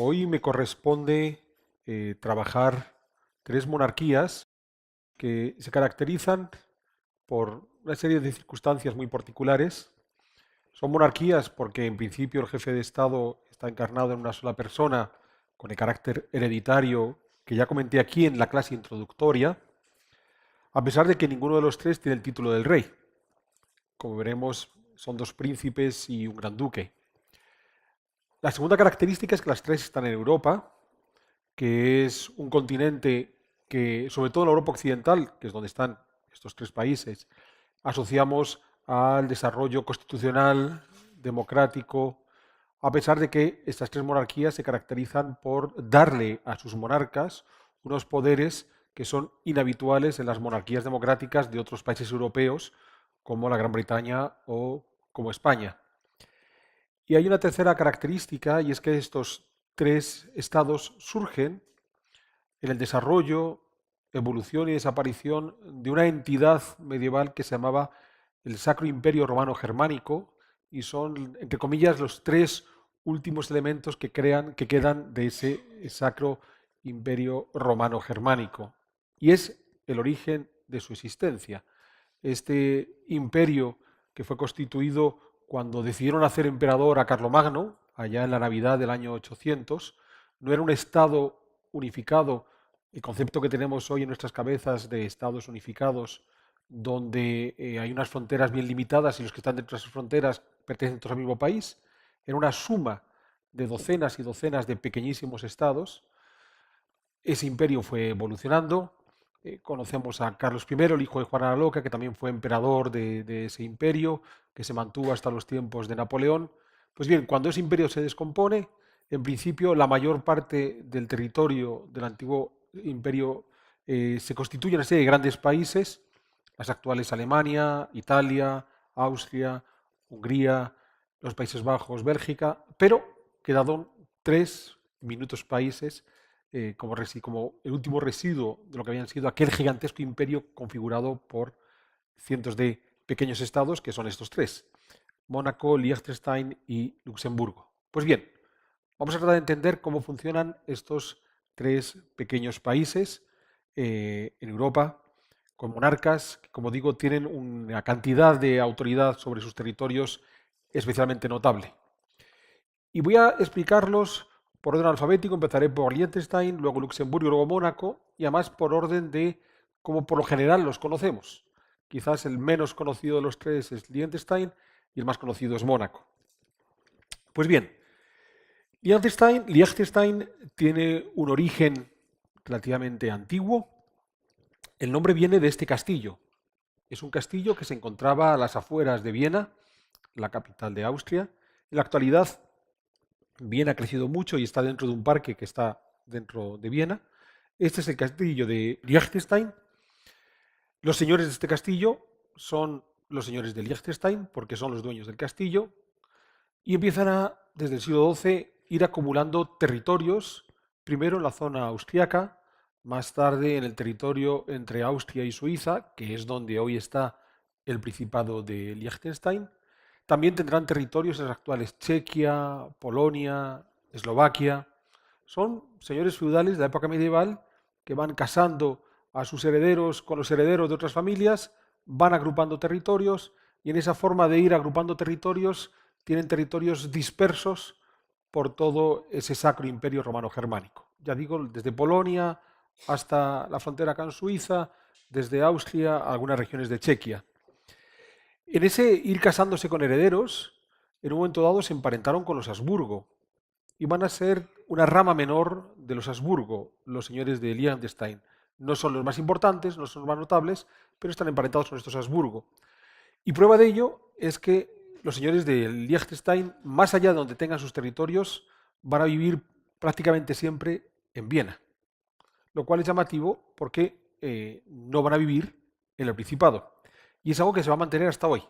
Hoy me corresponde trabajar tres monarquías que se caracterizan por una serie de circunstancias muy particulares. Son monarquías porque en principio el jefe de Estado está encarnado en una sola persona con el carácter hereditario que ya comenté aquí en la clase introductoria, a pesar de que ninguno de los tres tiene el título del rey. Como veremos, son dos príncipes y un gran duque. La segunda característica es que las tres están en Europa, que es un continente que, sobre todo en la Europa occidental, que es donde están estos tres países, asociamos al desarrollo constitucional, democrático, a pesar de que estas tres monarquías se caracterizan por darle a sus monarcas unos poderes que son inhabituales en las monarquías democráticas de otros países europeos, como la Gran Bretaña o como España. Y hay una tercera característica, y es que estos tres estados surgen en el desarrollo, evolución y desaparición de una entidad medieval que se llamaba el Sacro Imperio Romano Germánico, y son, entre comillas, los tres últimos elementos que quedan de ese Sacro Imperio Romano Germánico. Y es el origen de su existencia. Este imperio que fue constituido cuando decidieron hacer emperador a Carlomagno, allá en la Navidad del año 800, no era un estado unificado, el concepto que tenemos hoy en nuestras cabezas de estados unificados, donde hay unas fronteras bien limitadas y los que están dentro de esas fronteras pertenecen todos al mismo país. Era una suma de docenas y docenas de pequeñísimos estados. Ese imperio fue evolucionando. Conocemos a Carlos I, el hijo de Juana la Loca, que también fue emperador de ese imperio, que se mantuvo hasta los tiempos de Napoleón. Pues bien, cuando ese imperio se descompone, en principio la mayor parte del territorio del antiguo imperio se constituye en una serie de grandes países, las actuales Alemania, Italia, Austria, Hungría, los Países Bajos, Bélgica, pero quedaron tres minutos países como el último residuo de lo que habían sido aquel gigantesco imperio configurado por cientos de pequeños estados, que son estos tres: Mónaco, Liechtenstein y Luxemburgo. Pues bien, vamos a tratar de entender cómo funcionan estos tres pequeños países en Europa, con monarcas que, como digo, tienen una cantidad de autoridad sobre sus territorios especialmente notable. Y voy a explicarlos por orden alfabético. Empezaré por Liechtenstein, luego Luxemburgo y luego Mónaco, y además por orden de cómo por lo general los conocemos. Quizás el menos conocido de los tres es Liechtenstein y el más conocido es Mónaco. Pues bien, Liechtenstein tiene un origen relativamente antiguo. El nombre viene de este castillo. Es un castillo que se encontraba a las afueras de Viena, la capital de Austria. En la actualidad, Viena ha crecido mucho y está dentro de un parque que está dentro de Viena. Este es el castillo de Liechtenstein. Los señores de este castillo son los señores de Liechtenstein porque son los dueños del castillo y empiezan desde el siglo XII, ir acumulando territorios, primero en la zona austriaca, más tarde en el territorio entre Austria y Suiza, que es donde hoy está el Principado de Liechtenstein. También tendrán territorios en las actuales Chequia, Polonia, Eslovaquia. Son señores feudales de la época medieval que van casando a sus herederos con los herederos de otras familias, van agrupando territorios y en esa forma de ir agrupando territorios tienen territorios dispersos por todo ese sacro imperio romano-germánico. Ya digo, desde Polonia hasta la frontera con Suiza, desde Austria a algunas regiones de Chequia. En ese ir casándose con herederos, en un momento dado se emparentaron con los Habsburgo y van a ser una rama menor de los Habsburgo, los señores de Liechtenstein. No son los más importantes, no son los más notables, pero están emparentados con estos Habsburgo. Y prueba de ello es que los señores de Liechtenstein, más allá de donde tengan sus territorios, van a vivir prácticamente siempre en Viena, lo cual es llamativo porque no van a vivir en el Principado. Y es algo que se va a mantener hasta hoy.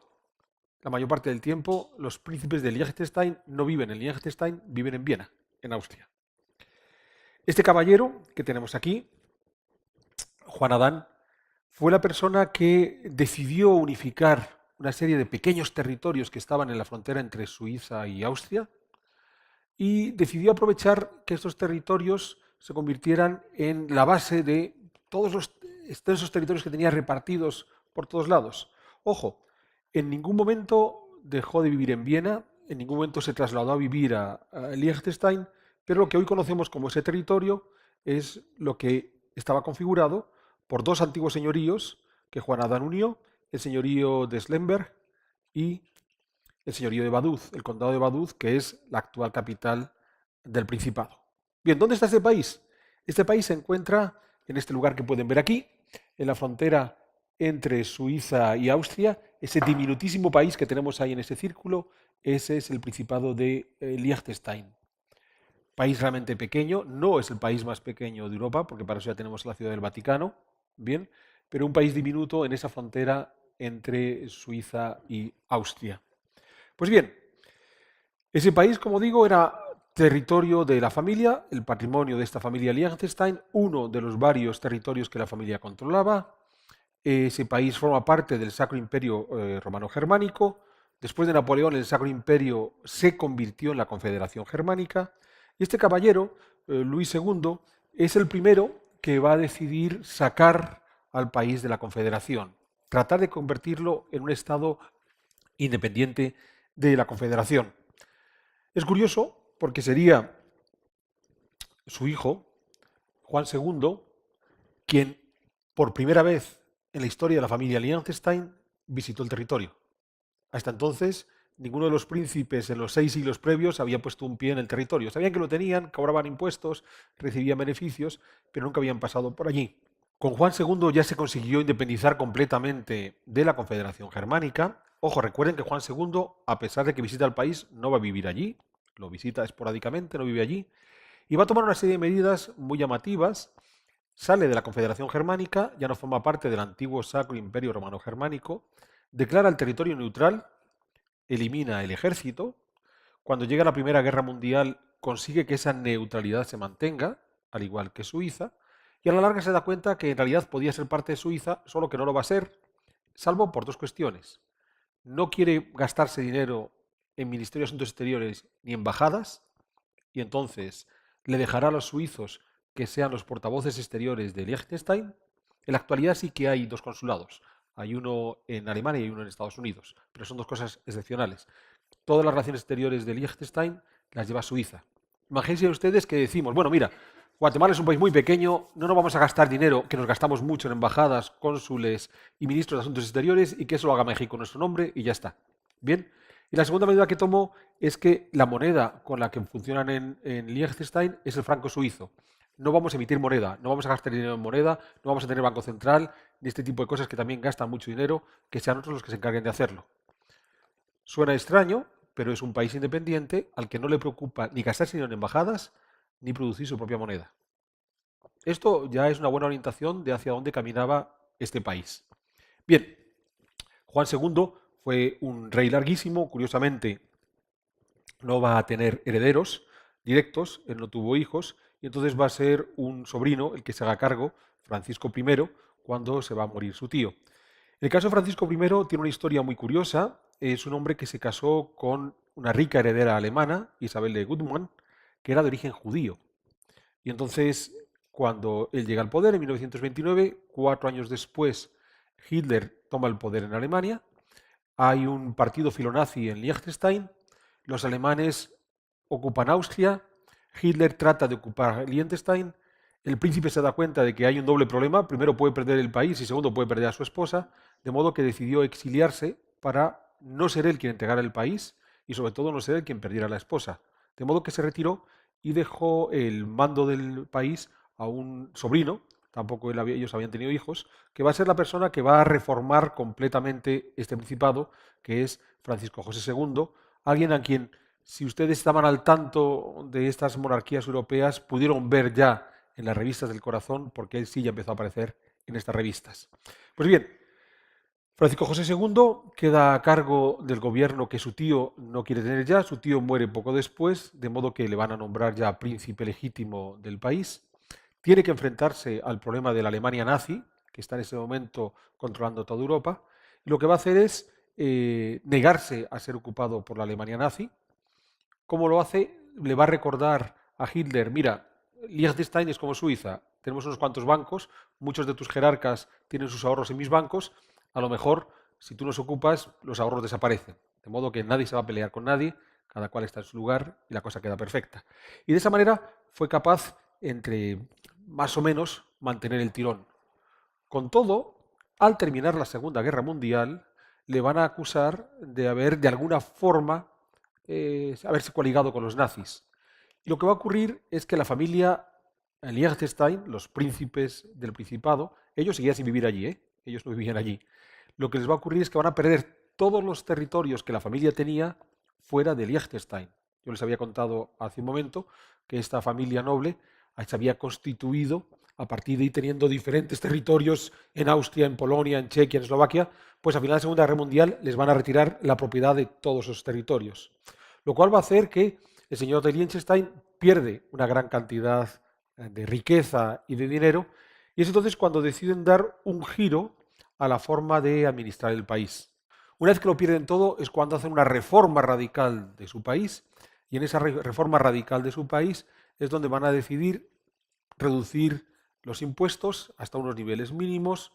La mayor parte del tiempo, los príncipes de Liechtenstein no viven en Liechtenstein, viven en Viena, en Austria. Este caballero que tenemos aquí, Juan Adán, fue la persona que decidió unificar una serie de pequeños territorios que estaban en la frontera entre Suiza y Austria y decidió aprovechar que estos territorios se convirtieran en la base de todos los extensos territorios que tenía repartidos por todos lados. Ojo, en ningún momento dejó de vivir en Viena, en ningún momento se trasladó a vivir a Liechtenstein, pero lo que hoy conocemos como ese territorio es lo que estaba configurado por dos antiguos señoríos que Juan Adán unió, el señorío de Slemberg y el señorío de Vaduz, el condado de Vaduz, que es la actual capital del Principado. Bien, ¿dónde está este país? Este país se encuentra en este lugar que pueden ver aquí, en la frontera entre Suiza y Austria, ese diminutísimo país que tenemos ahí en ese círculo, ese es el Principado de Liechtenstein. País realmente pequeño, no es el país más pequeño de Europa, porque para eso ya tenemos la Ciudad del Vaticano, bien, pero un país diminuto en esa frontera entre Suiza y Austria. Pues bien, ese país, como digo, era territorio de la familia, el patrimonio de esta familia Liechtenstein, uno de los varios territorios que la familia controlaba. Ese país forma parte del Sacro Imperio Romano-Germánico. Después de Napoleón, el Sacro Imperio se convirtió en la Confederación Germánica. Y este caballero, Luis II, es el primero que va a decidir sacar al país de la Confederación, tratar de convertirlo en un Estado independiente de la Confederación. Es curioso porque sería su hijo, Juan II, quien por primera vez en la historia de la familia Liechtenstein visitó el territorio. Hasta entonces, ninguno de los príncipes en los 6 siglos previos había puesto un pie en el territorio. Sabían que lo tenían, cobraban impuestos, recibían beneficios, pero nunca habían pasado por allí. Con Juan II ya se consiguió independizar completamente de la Confederación Germánica. Ojo, recuerden que Juan II, a pesar de que visita el país, no va a vivir allí, lo visita esporádicamente, no vive allí, y va a tomar una serie de medidas muy llamativas. Sale de la Confederación Germánica, ya no forma parte del antiguo Sacro Imperio Romano-Germánico, declara el territorio neutral, elimina el ejército. Cuando llega la Primera Guerra Mundial consigue que esa neutralidad se mantenga, al igual que Suiza, y a la larga se da cuenta que en realidad podía ser parte de Suiza, solo que no lo va a ser, salvo por dos cuestiones. No quiere gastarse dinero en Ministerio de Asuntos Exteriores ni embajadas, y entonces le dejará a los suizos que sean los portavoces exteriores de Liechtenstein. En la actualidad sí que hay dos consulados. Hay uno en Alemania y uno en Estados Unidos, pero son dos cosas excepcionales. Todas las relaciones exteriores de Liechtenstein las lleva Suiza. Imagínense ustedes que decimos, bueno, mira, Guatemala es un país muy pequeño, no nos vamos a gastar dinero, que nos gastamos mucho en embajadas, cónsules y ministros de Asuntos Exteriores, y que eso lo haga México en nuestro nombre y ya está. Bien. Y la segunda medida que tomó es que la moneda con la que funcionan en Liechtenstein es el franco suizo. No vamos a emitir moneda, no vamos a gastar dinero en moneda, no vamos a tener banco central, ni este tipo de cosas que también gastan mucho dinero, que sean otros los que se encarguen de hacerlo. Suena extraño, pero es un país independiente al que no le preocupa ni gastarse dinero en embajadas ni producir su propia moneda. Esto ya es una buena orientación de hacia dónde caminaba este país. Bien, Juan II fue un rey larguísimo, curiosamente no va a tener herederos directos, él no tuvo hijos, y entonces va a ser un sobrino el que se haga cargo, Francisco I, cuando se va a morir su tío. El caso de Francisco I tiene una historia muy curiosa. Es un hombre que se casó con una rica heredera alemana, Isabel de Gutmann, que era de origen judío. Y entonces, cuando él llega al poder en 1929, 4 años después, Hitler toma el poder en Alemania. Hay un partido filonazi en Liechtenstein. Los alemanes ocupan Austria. Hitler trata de ocupar Liechtenstein. El príncipe se da cuenta de que hay un doble problema. Primero puede perder el país y segundo puede perder a su esposa. De modo que decidió exiliarse para no ser él quien entregara el país y sobre todo no ser él quien perdiera a la esposa. De modo que se retiró y dejó el mando del país a un sobrino, tampoco ellos habían tenido hijos, que va a ser la persona que va a reformar completamente este principado, que es Francisco José II, alguien a quien, si ustedes estaban al tanto de estas monarquías europeas, pudieron ver ya en las revistas del corazón, porque él sí ya empezó a aparecer en estas revistas. Pues bien, Francisco José II queda a cargo del gobierno que su tío no quiere tener ya. Su tío muere poco después, de modo que le van a nombrar ya príncipe legítimo del país. Tiene que enfrentarse al problema de la Alemania nazi, que está en ese momento controlando toda Europa. Y lo que va a hacer es negarse a ser ocupado por la Alemania nazi. ¿Cómo lo hace? le va a recordar a Hitler, mira, Liechtenstein es como Suiza, tenemos unos cuantos bancos, muchos de tus jerarcas tienen sus ahorros en mis bancos, a lo mejor si tú nos ocupas los ahorros desaparecen, de modo que nadie se va a pelear con nadie, cada cual está en su lugar y la cosa queda perfecta. Y de esa manera fue capaz, entre más o menos, mantener el tirón. Con todo, al terminar la Segunda Guerra Mundial, le van a acusar de haber, de alguna forma, haberse coligado con los nazis. Y lo que va a ocurrir es que la familia Liechtenstein, los príncipes del Principado, ellos seguían sin vivir allí, ¿eh? Ellos no vivían allí. Lo que les va a ocurrir es que van a perder todos los territorios que la familia tenía fuera de Liechtenstein. Yo les había contado hace un momento que esta familia noble se había constituido a partir de ahí teniendo diferentes territorios en Austria, en Polonia, en Chequia, en Eslovaquia, pues al final de la Segunda Guerra Mundial les van a retirar la propiedad de todos esos territorios. Lo cual va a hacer que el señor de Liechtenstein pierde una gran cantidad de riqueza y de dinero, y es entonces cuando deciden dar un giro a la forma de administrar el país. Una vez que lo pierden todo es cuando hacen una reforma radical de su país, y en esa reforma radical de su país es donde van a decidir reducir los impuestos hasta unos niveles mínimos,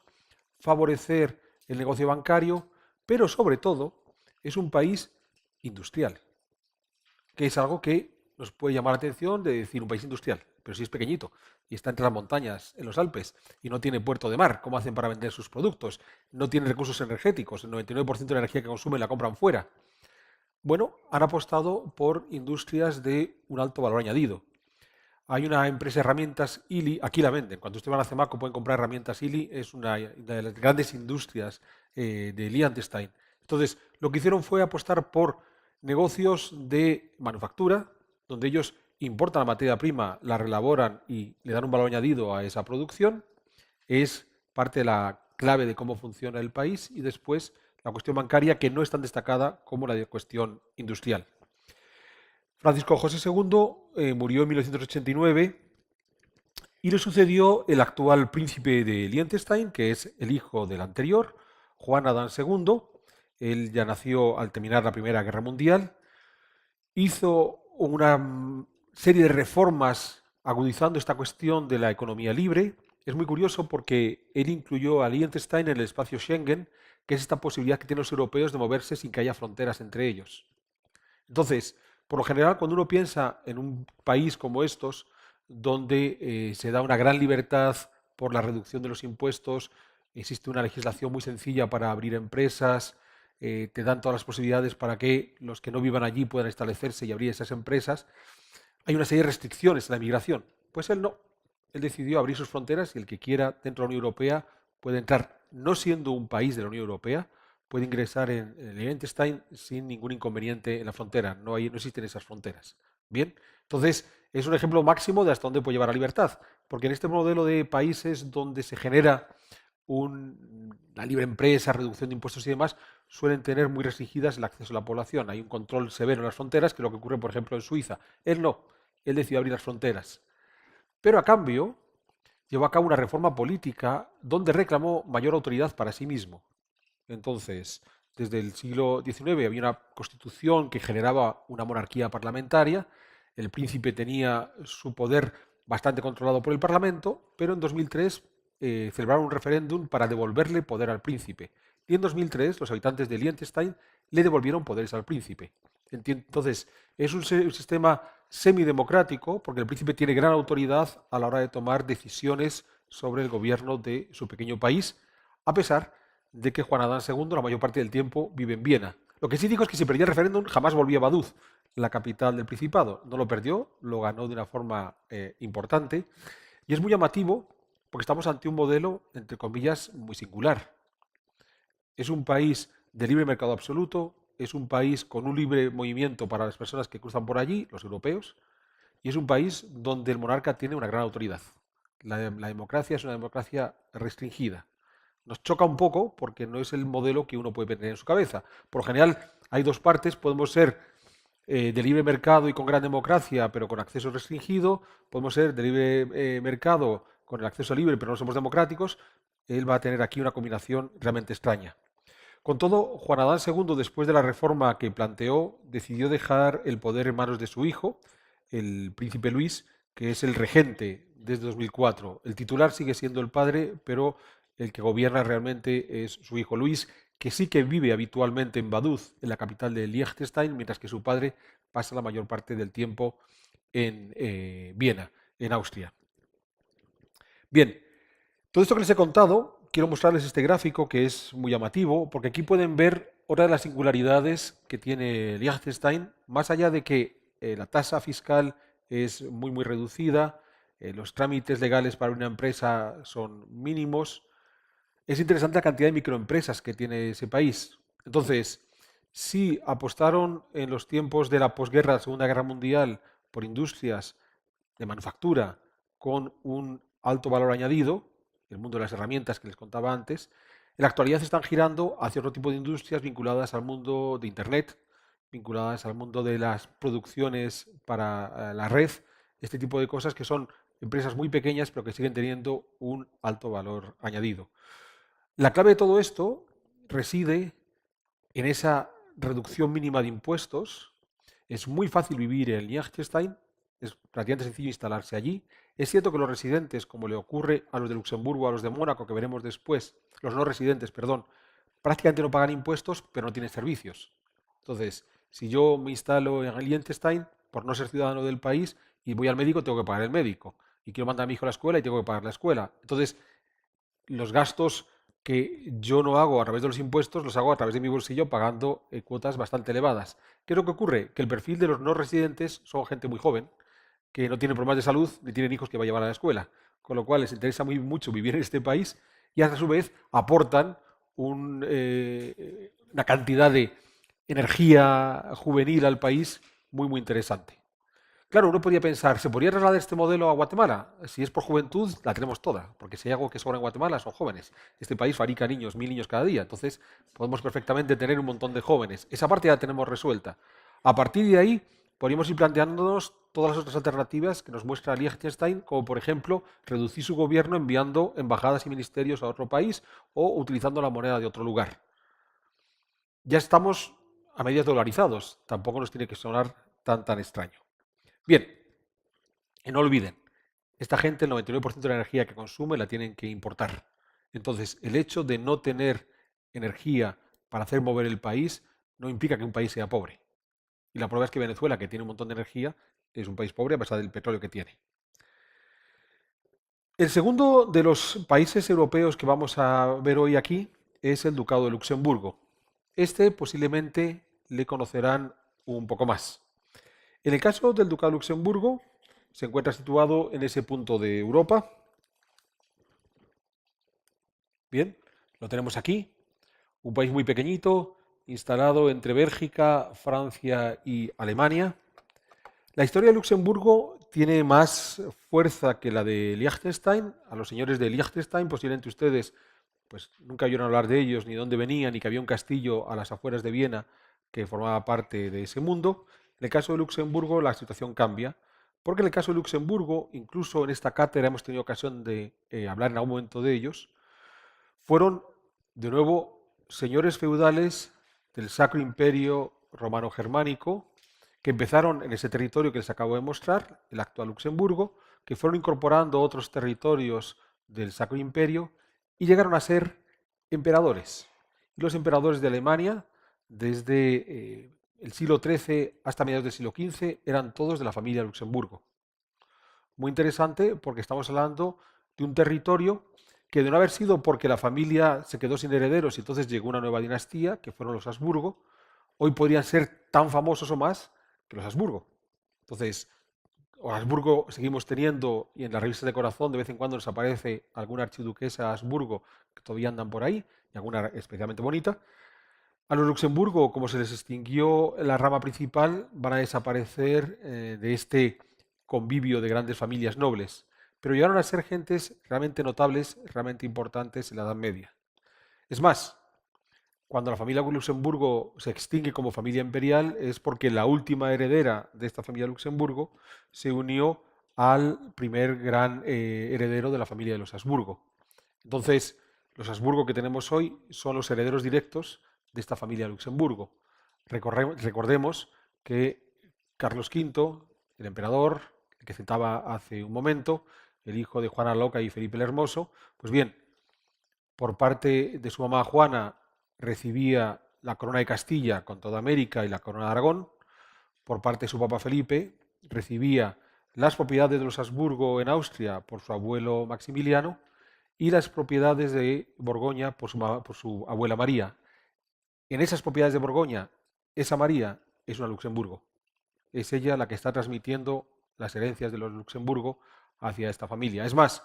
favorecer el negocio bancario, pero sobre todo es un país industrial, que es algo que nos puede llamar la atención de decir un país industrial, pero si es pequeñito y está entre las montañas, en los Alpes, y no tiene puerto de mar, ¿cómo hacen para vender sus productos? No tiene recursos energéticos, el 99% de la energía que consumen la compran fuera. Bueno, han apostado por industrias de un alto valor añadido. Hay una empresa de herramientas ILI, aquí la venden. Cuando usted va a CEMACO pueden comprar herramientas ILI, es una de las grandes industrias de Liechtenstein. Entonces, lo que hicieron fue apostar por negocios de manufactura, donde ellos importan la materia prima, la relaboran y le dan un valor añadido a esa producción. Es parte de la clave de cómo funciona el país y después la cuestión bancaria, que no es tan destacada como la de cuestión industrial. Francisco José II murió en 1989 y le sucedió el actual príncipe de Liechtenstein, que es el hijo del anterior, Juan Adán II. Él ya nació al terminar la Primera Guerra Mundial. Hizo una serie de reformas agudizando esta cuestión de la economía libre. Es muy curioso porque él incluyó a Liechtenstein en el espacio Schengen, que es esta posibilidad que tienen los europeos de moverse sin que haya fronteras entre ellos. Entonces, por lo general, cuando uno piensa en un país como estos, donde se da una gran libertad por la reducción de los impuestos, existe una legislación muy sencilla para abrir empresas, te dan todas las posibilidades para que los que no vivan allí puedan establecerse y abrir esas empresas, hay una serie de restricciones en la migración. Pues él no. Él decidió abrir sus fronteras y el que quiera dentro de la Unión Europea puede entrar, no siendo un país de la Unión Europea, puede ingresar en Liechtenstein sin ningún inconveniente en la frontera. No existen esas fronteras. Bien, entonces es un ejemplo máximo de hasta dónde puede llevar la libertad, porque en este modelo de países donde se genera una libre empresa, reducción de impuestos y demás, suelen tener muy restringidas el acceso a la población. Hay un control severo en las fronteras, que es lo que ocurre, por ejemplo, en Suiza. Él no, él decidió abrir las fronteras. Pero a cambio, llevó a cabo una reforma política donde reclamó mayor autoridad para sí mismo. Entonces, desde el siglo XIX había una constitución que generaba una monarquía parlamentaria, el príncipe tenía su poder bastante controlado por el Parlamento, pero en 2003 celebraron un referéndum para devolverle poder al príncipe. Y en 2003 los habitantes de Liechtenstein le devolvieron poderes al príncipe. Entonces, es un sistema semidemocrático porque el príncipe tiene gran autoridad a la hora de tomar decisiones sobre el gobierno de su pequeño país, a pesar de que Juan Adán II la mayor parte del tiempo vive en Viena. Lo que sí dijo es que si perdía el referéndum jamás volvía a Vaduz, la capital del Principado. No lo perdió, lo ganó de una forma importante. Y es muy llamativo porque estamos ante un modelo, entre comillas, muy singular. Es un país de libre mercado absoluto, es un país con un libre movimiento para las personas que cruzan por allí, los europeos, y es un país donde el monarca tiene una gran autoridad. La democracia es una democracia restringida. Nos choca un poco porque no es el modelo que uno puede tener en su cabeza. Por lo general hay dos partes, podemos ser de libre mercado y con gran democracia, pero con acceso restringido, podemos ser de libre mercado con el acceso libre, pero no somos democráticos. Él va a tener aquí una combinación realmente extraña. Con todo, Juan Adán II, después de la reforma que planteó, decidió dejar el poder en manos de su hijo, el príncipe Luis, que es el regente desde 2004. El titular sigue siendo el padre, pero el que gobierna realmente es su hijo Luis, que sí que vive habitualmente en Vaduz, en la capital de Liechtenstein, mientras que su padre pasa la mayor parte del tiempo en Viena, en Austria. Bien, todo esto que les he contado, quiero mostrarles este gráfico que es muy llamativo, porque aquí pueden ver otra de las singularidades que tiene Liechtenstein, más allá de que la tasa fiscal es muy reducida, los trámites legales para una empresa son mínimos, es interesante la cantidad de microempresas que tiene ese país. Entonces, si apostaron en los tiempos de la posguerra, Segunda Guerra Mundial, por industrias de manufactura con un alto valor añadido, el mundo de las herramientas que les contaba antes, en la actualidad están girando hacia otro tipo de industrias vinculadas al mundo de Internet, vinculadas al mundo de las producciones para la red, este tipo de cosas que son empresas muy pequeñas pero que siguen teniendo un alto valor añadido. La clave de todo esto reside en esa reducción mínima de impuestos. Es muy fácil vivir en Liechtenstein, es relativamente sencillo instalarse allí. Es cierto que los residentes, como le ocurre a los de Luxemburgo, a los de Mónaco, que veremos después, los no residentes, perdón, prácticamente no pagan impuestos, pero no tienen servicios. Entonces, si yo me instalo en Liechtenstein, por no ser ciudadano del país, y voy al médico, tengo que pagar el médico. Y quiero mandar a mi hijo a la escuela y tengo que pagar la escuela. Entonces, los gastos que yo no hago a través de los impuestos, los hago a través de mi bolsillo pagando cuotas bastante elevadas. ¿Qué es lo que ocurre? Que el perfil de los no residentes son gente muy joven, que no tienen problemas de salud ni tienen hijos que va a llevar a la escuela, con lo cual les interesa mucho vivir en este país y a su vez aportan una cantidad de energía juvenil al país muy interesante. Claro, uno podría pensar, ¿se podría trasladar este modelo a Guatemala? Si es por juventud, la tenemos toda, porque si hay algo que sobra en Guatemala son jóvenes. Este país fabrica niños, 1000 niños cada día, entonces podemos perfectamente tener un montón de jóvenes. Esa parte ya la tenemos resuelta. A partir de ahí, podríamos ir planteándonos todas las otras alternativas que nos muestra Liechtenstein, como por ejemplo reducir su gobierno enviando embajadas y ministerios a otro país o utilizando la moneda de otro lugar. Ya estamos a medias dolarizados, tampoco nos tiene que sonar tan extraño. Bien, y no olviden, esta gente el 99% de la energía que consume la tienen que importar. Entonces, el hecho de no tener energía para hacer mover el país no implica que un país sea pobre. Y la prueba es que Venezuela, que tiene un montón de energía, es un país pobre a pesar del petróleo que tiene. El segundo de los países europeos que vamos a ver hoy aquí es el Ducado de Luxemburgo. Este posiblemente le conocerán un poco más. En el caso del Ducado de Luxemburgo, se encuentra situado en ese punto de Europa. Bien, lo tenemos aquí. Un país muy pequeñito, instalado entre Bélgica, Francia y Alemania. La historia de Luxemburgo tiene más fuerza que la de Liechtenstein. A los señores de Liechtenstein, posiblemente ustedes pues, nunca oyeron hablar de ellos, ni de dónde venían, ni que había un castillo a las afueras de Viena que formaba parte de ese mundo. En el caso de Luxemburgo, la situación cambia, porque en el caso de Luxemburgo, incluso en esta cátedra hemos tenido ocasión de hablar en algún momento de ellos, fueron de nuevo señores feudales del Sacro Imperio Romano-Germánico, que empezaron en ese territorio que les acabo de mostrar, el actual Luxemburgo, que fueron incorporando otros territorios del Sacro Imperio y llegaron a ser emperadores. Y los emperadores de Alemania, desde el siglo XIII hasta mediados del siglo XV, eran todos de la familia de Luxemburgo. Muy interesante porque estamos hablando de un territorio que de no haber sido porque la familia se quedó sin herederos y entonces llegó una nueva dinastía, que fueron los Habsburgo, hoy podrían ser tan famosos o más que los Habsburgo. Entonces, Habsburgo seguimos teniendo, y en las revistas de corazón de vez en cuando nos aparece alguna archiduquesa Habsburgo que todavía andan por ahí, y alguna especialmente bonita. A los Luxemburgo, como se les extinguió la rama principal, van a desaparecer de este convivio de grandes familias nobles, pero llegaron a ser gentes realmente notables, realmente importantes en la Edad Media. Es más, cuando la familia Luxemburgo se extingue como familia imperial es porque la última heredera de esta familia Luxemburgo se unió al primer gran heredero de la familia de los Habsburgo. Entonces, los Habsburgo que tenemos hoy son los herederos directos de esta familia Luxemburgo. Recordemos que Carlos V el emperador, el que citaba hace un momento, el hijo de Juana la Loca y Felipe el Hermoso. Pues bien, por parte de su mamá Juana recibía la corona de Castilla con toda América y la corona de Aragón. Por parte de su papá Felipe recibía las propiedades de los Habsburgo en Austria por su abuelo Maximiliano y las propiedades de Borgoña por su abuela María. En esas propiedades de Borgoña, esa María es una Luxemburgo. Es ella la que está transmitiendo las herencias de los Luxemburgo hacia esta familia. Es más,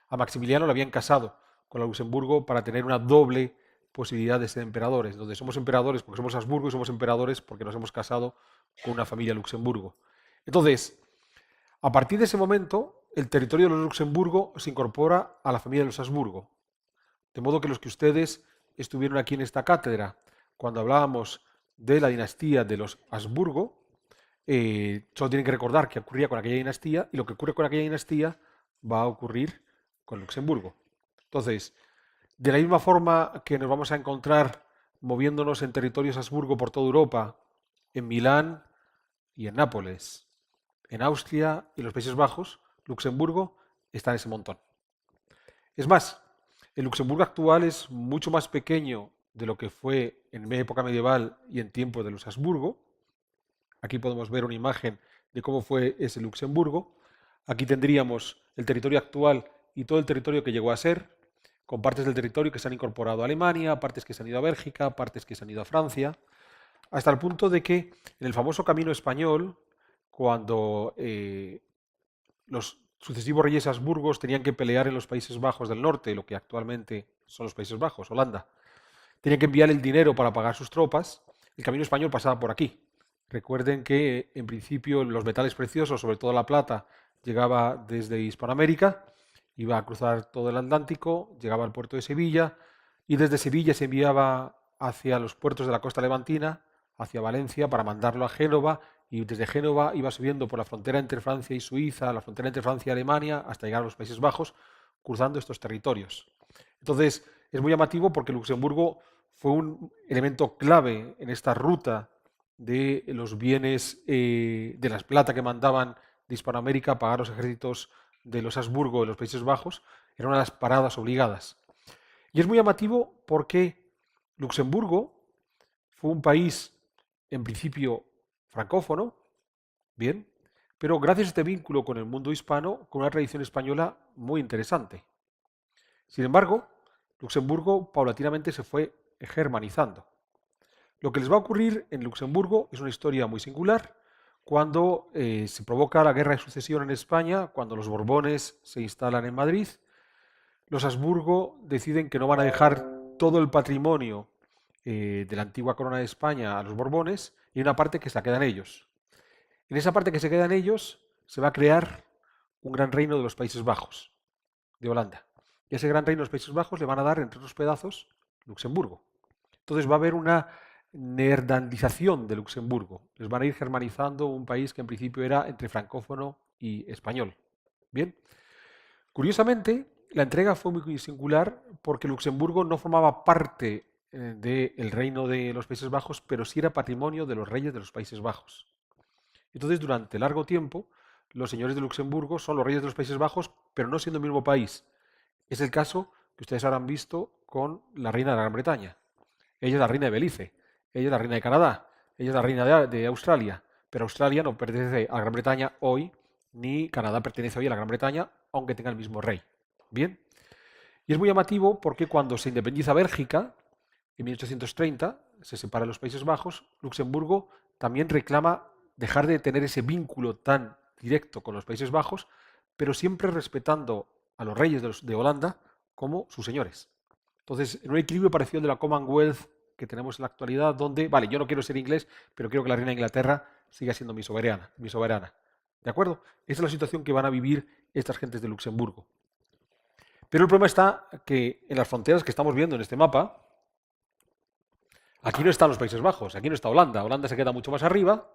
a Maximiliano le habían casado con la Luxemburgo para tener una doble posibilidad de ser emperadores, donde somos emperadores porque somos Habsburgo y somos emperadores porque nos hemos casado con una familia Luxemburgo. Entonces, a partir de ese momento, el territorio de los Luxemburgo se incorpora a la familia de los Habsburgo. De modo que los que ustedes estuvieron aquí en esta cátedra, cuando hablábamos de la dinastía de los Habsburgo, solo tienen que recordar qué ocurría con aquella dinastía y lo que ocurre con aquella dinastía va a ocurrir con Luxemburgo. Entonces, de la misma forma que nos vamos a encontrar moviéndonos en territorios Habsburgo por toda Europa, en Milán y en Nápoles, en Austria y en los Países Bajos, Luxemburgo está en ese montón. Es más, el Luxemburgo actual es mucho más pequeño de lo que fue en época medieval y en tiempos de los Habsburgo. Aquí podemos ver una imagen de cómo fue ese Luxemburgo. Aquí tendríamos el territorio actual y todo el territorio que llegó a ser, con partes del territorio que se han incorporado a Alemania, partes que se han ido a Bélgica, partes que se han ido a Francia, hasta el punto de que en el famoso Camino Español, cuando los sucesivos reyes habsburgos tenían que pelear en los Países Bajos del Norte, lo que actualmente son los Países Bajos, Holanda, tenían que enviar el dinero para pagar sus tropas, el Camino Español pasaba por aquí. Recuerden que en principio los metales preciosos, sobre todo la plata, llegaba desde Hispanoamérica, iba a cruzar todo el Atlántico, llegaba al puerto de Sevilla y desde Sevilla se enviaba hacia los puertos de la costa levantina, hacia Valencia, para mandarlo a Génova y desde Génova iba subiendo por la frontera entre Francia y Suiza, la frontera entre Francia y Alemania, hasta llegar a los Países Bajos, cruzando estos territorios. Entonces, es muy llamativo porque Luxemburgo fue un elemento clave en esta ruta de los bienes de las plata que mandaban de Hispanoamérica a pagar los ejércitos de los Habsburgo de los Países Bajos. Era una de las paradas obligadas. Y es muy llamativo porque Luxemburgo fue un país, en principio, francófono, bien, pero gracias a este vínculo con el mundo hispano, con una tradición española muy interesante. Sin embargo, Luxemburgo paulatinamente se fue germanizando. Lo que les va a ocurrir en Luxemburgo es una historia muy singular. Cuando se provoca la guerra de sucesión en España, cuando los Borbones se instalan en Madrid, los Habsburgo deciden que no van a dejar todo el patrimonio de la antigua corona de España a los Borbones y una parte que se la quedan ellos. En esa parte que se quedan ellos se va a crear un gran reino de los Países Bajos, de Holanda. Y a ese gran reino de los Países Bajos le van a dar, entre otros pedazos, Luxemburgo. Entonces va a haber una neerlandización de Luxemburgo. Les van a ir germanizando un país que en principio era entre francófono y español. Bien. Curiosamente, la entrega fue muy singular porque Luxemburgo no formaba parte del reino de los Países Bajos, pero sí era patrimonio de los reyes de los Países Bajos. Entonces, durante largo tiempo, los señores de Luxemburgo son los reyes de los Países Bajos, pero no siendo el mismo país. Es el caso que ustedes habrán visto con la reina de la Gran Bretaña. Ella es la reina de Belice, ella es la reina de Canadá, ella es la reina de Australia, pero Australia no pertenece a la Gran Bretaña hoy, ni Canadá pertenece hoy a la Gran Bretaña, aunque tenga el mismo rey. Bien. Y es muy llamativo porque cuando se independiza Bélgica, en 1830, se separa de los Países Bajos, Luxemburgo también reclama dejar de tener ese vínculo tan directo con los Países Bajos, pero siempre respetando a los reyes de Holanda como sus señores. Entonces, en un equilibrio parecido al de la Commonwealth que tenemos en la actualidad, donde, vale, yo no quiero ser inglés, pero quiero que la reina de Inglaterra siga siendo mi soberana, mi soberana. ¿De acuerdo? Esa es la situación que van a vivir estas gentes de Luxemburgo. Pero el problema está que en las fronteras que estamos viendo en este mapa, aquí no están los Países Bajos, aquí no está Holanda. Holanda se queda mucho más arriba,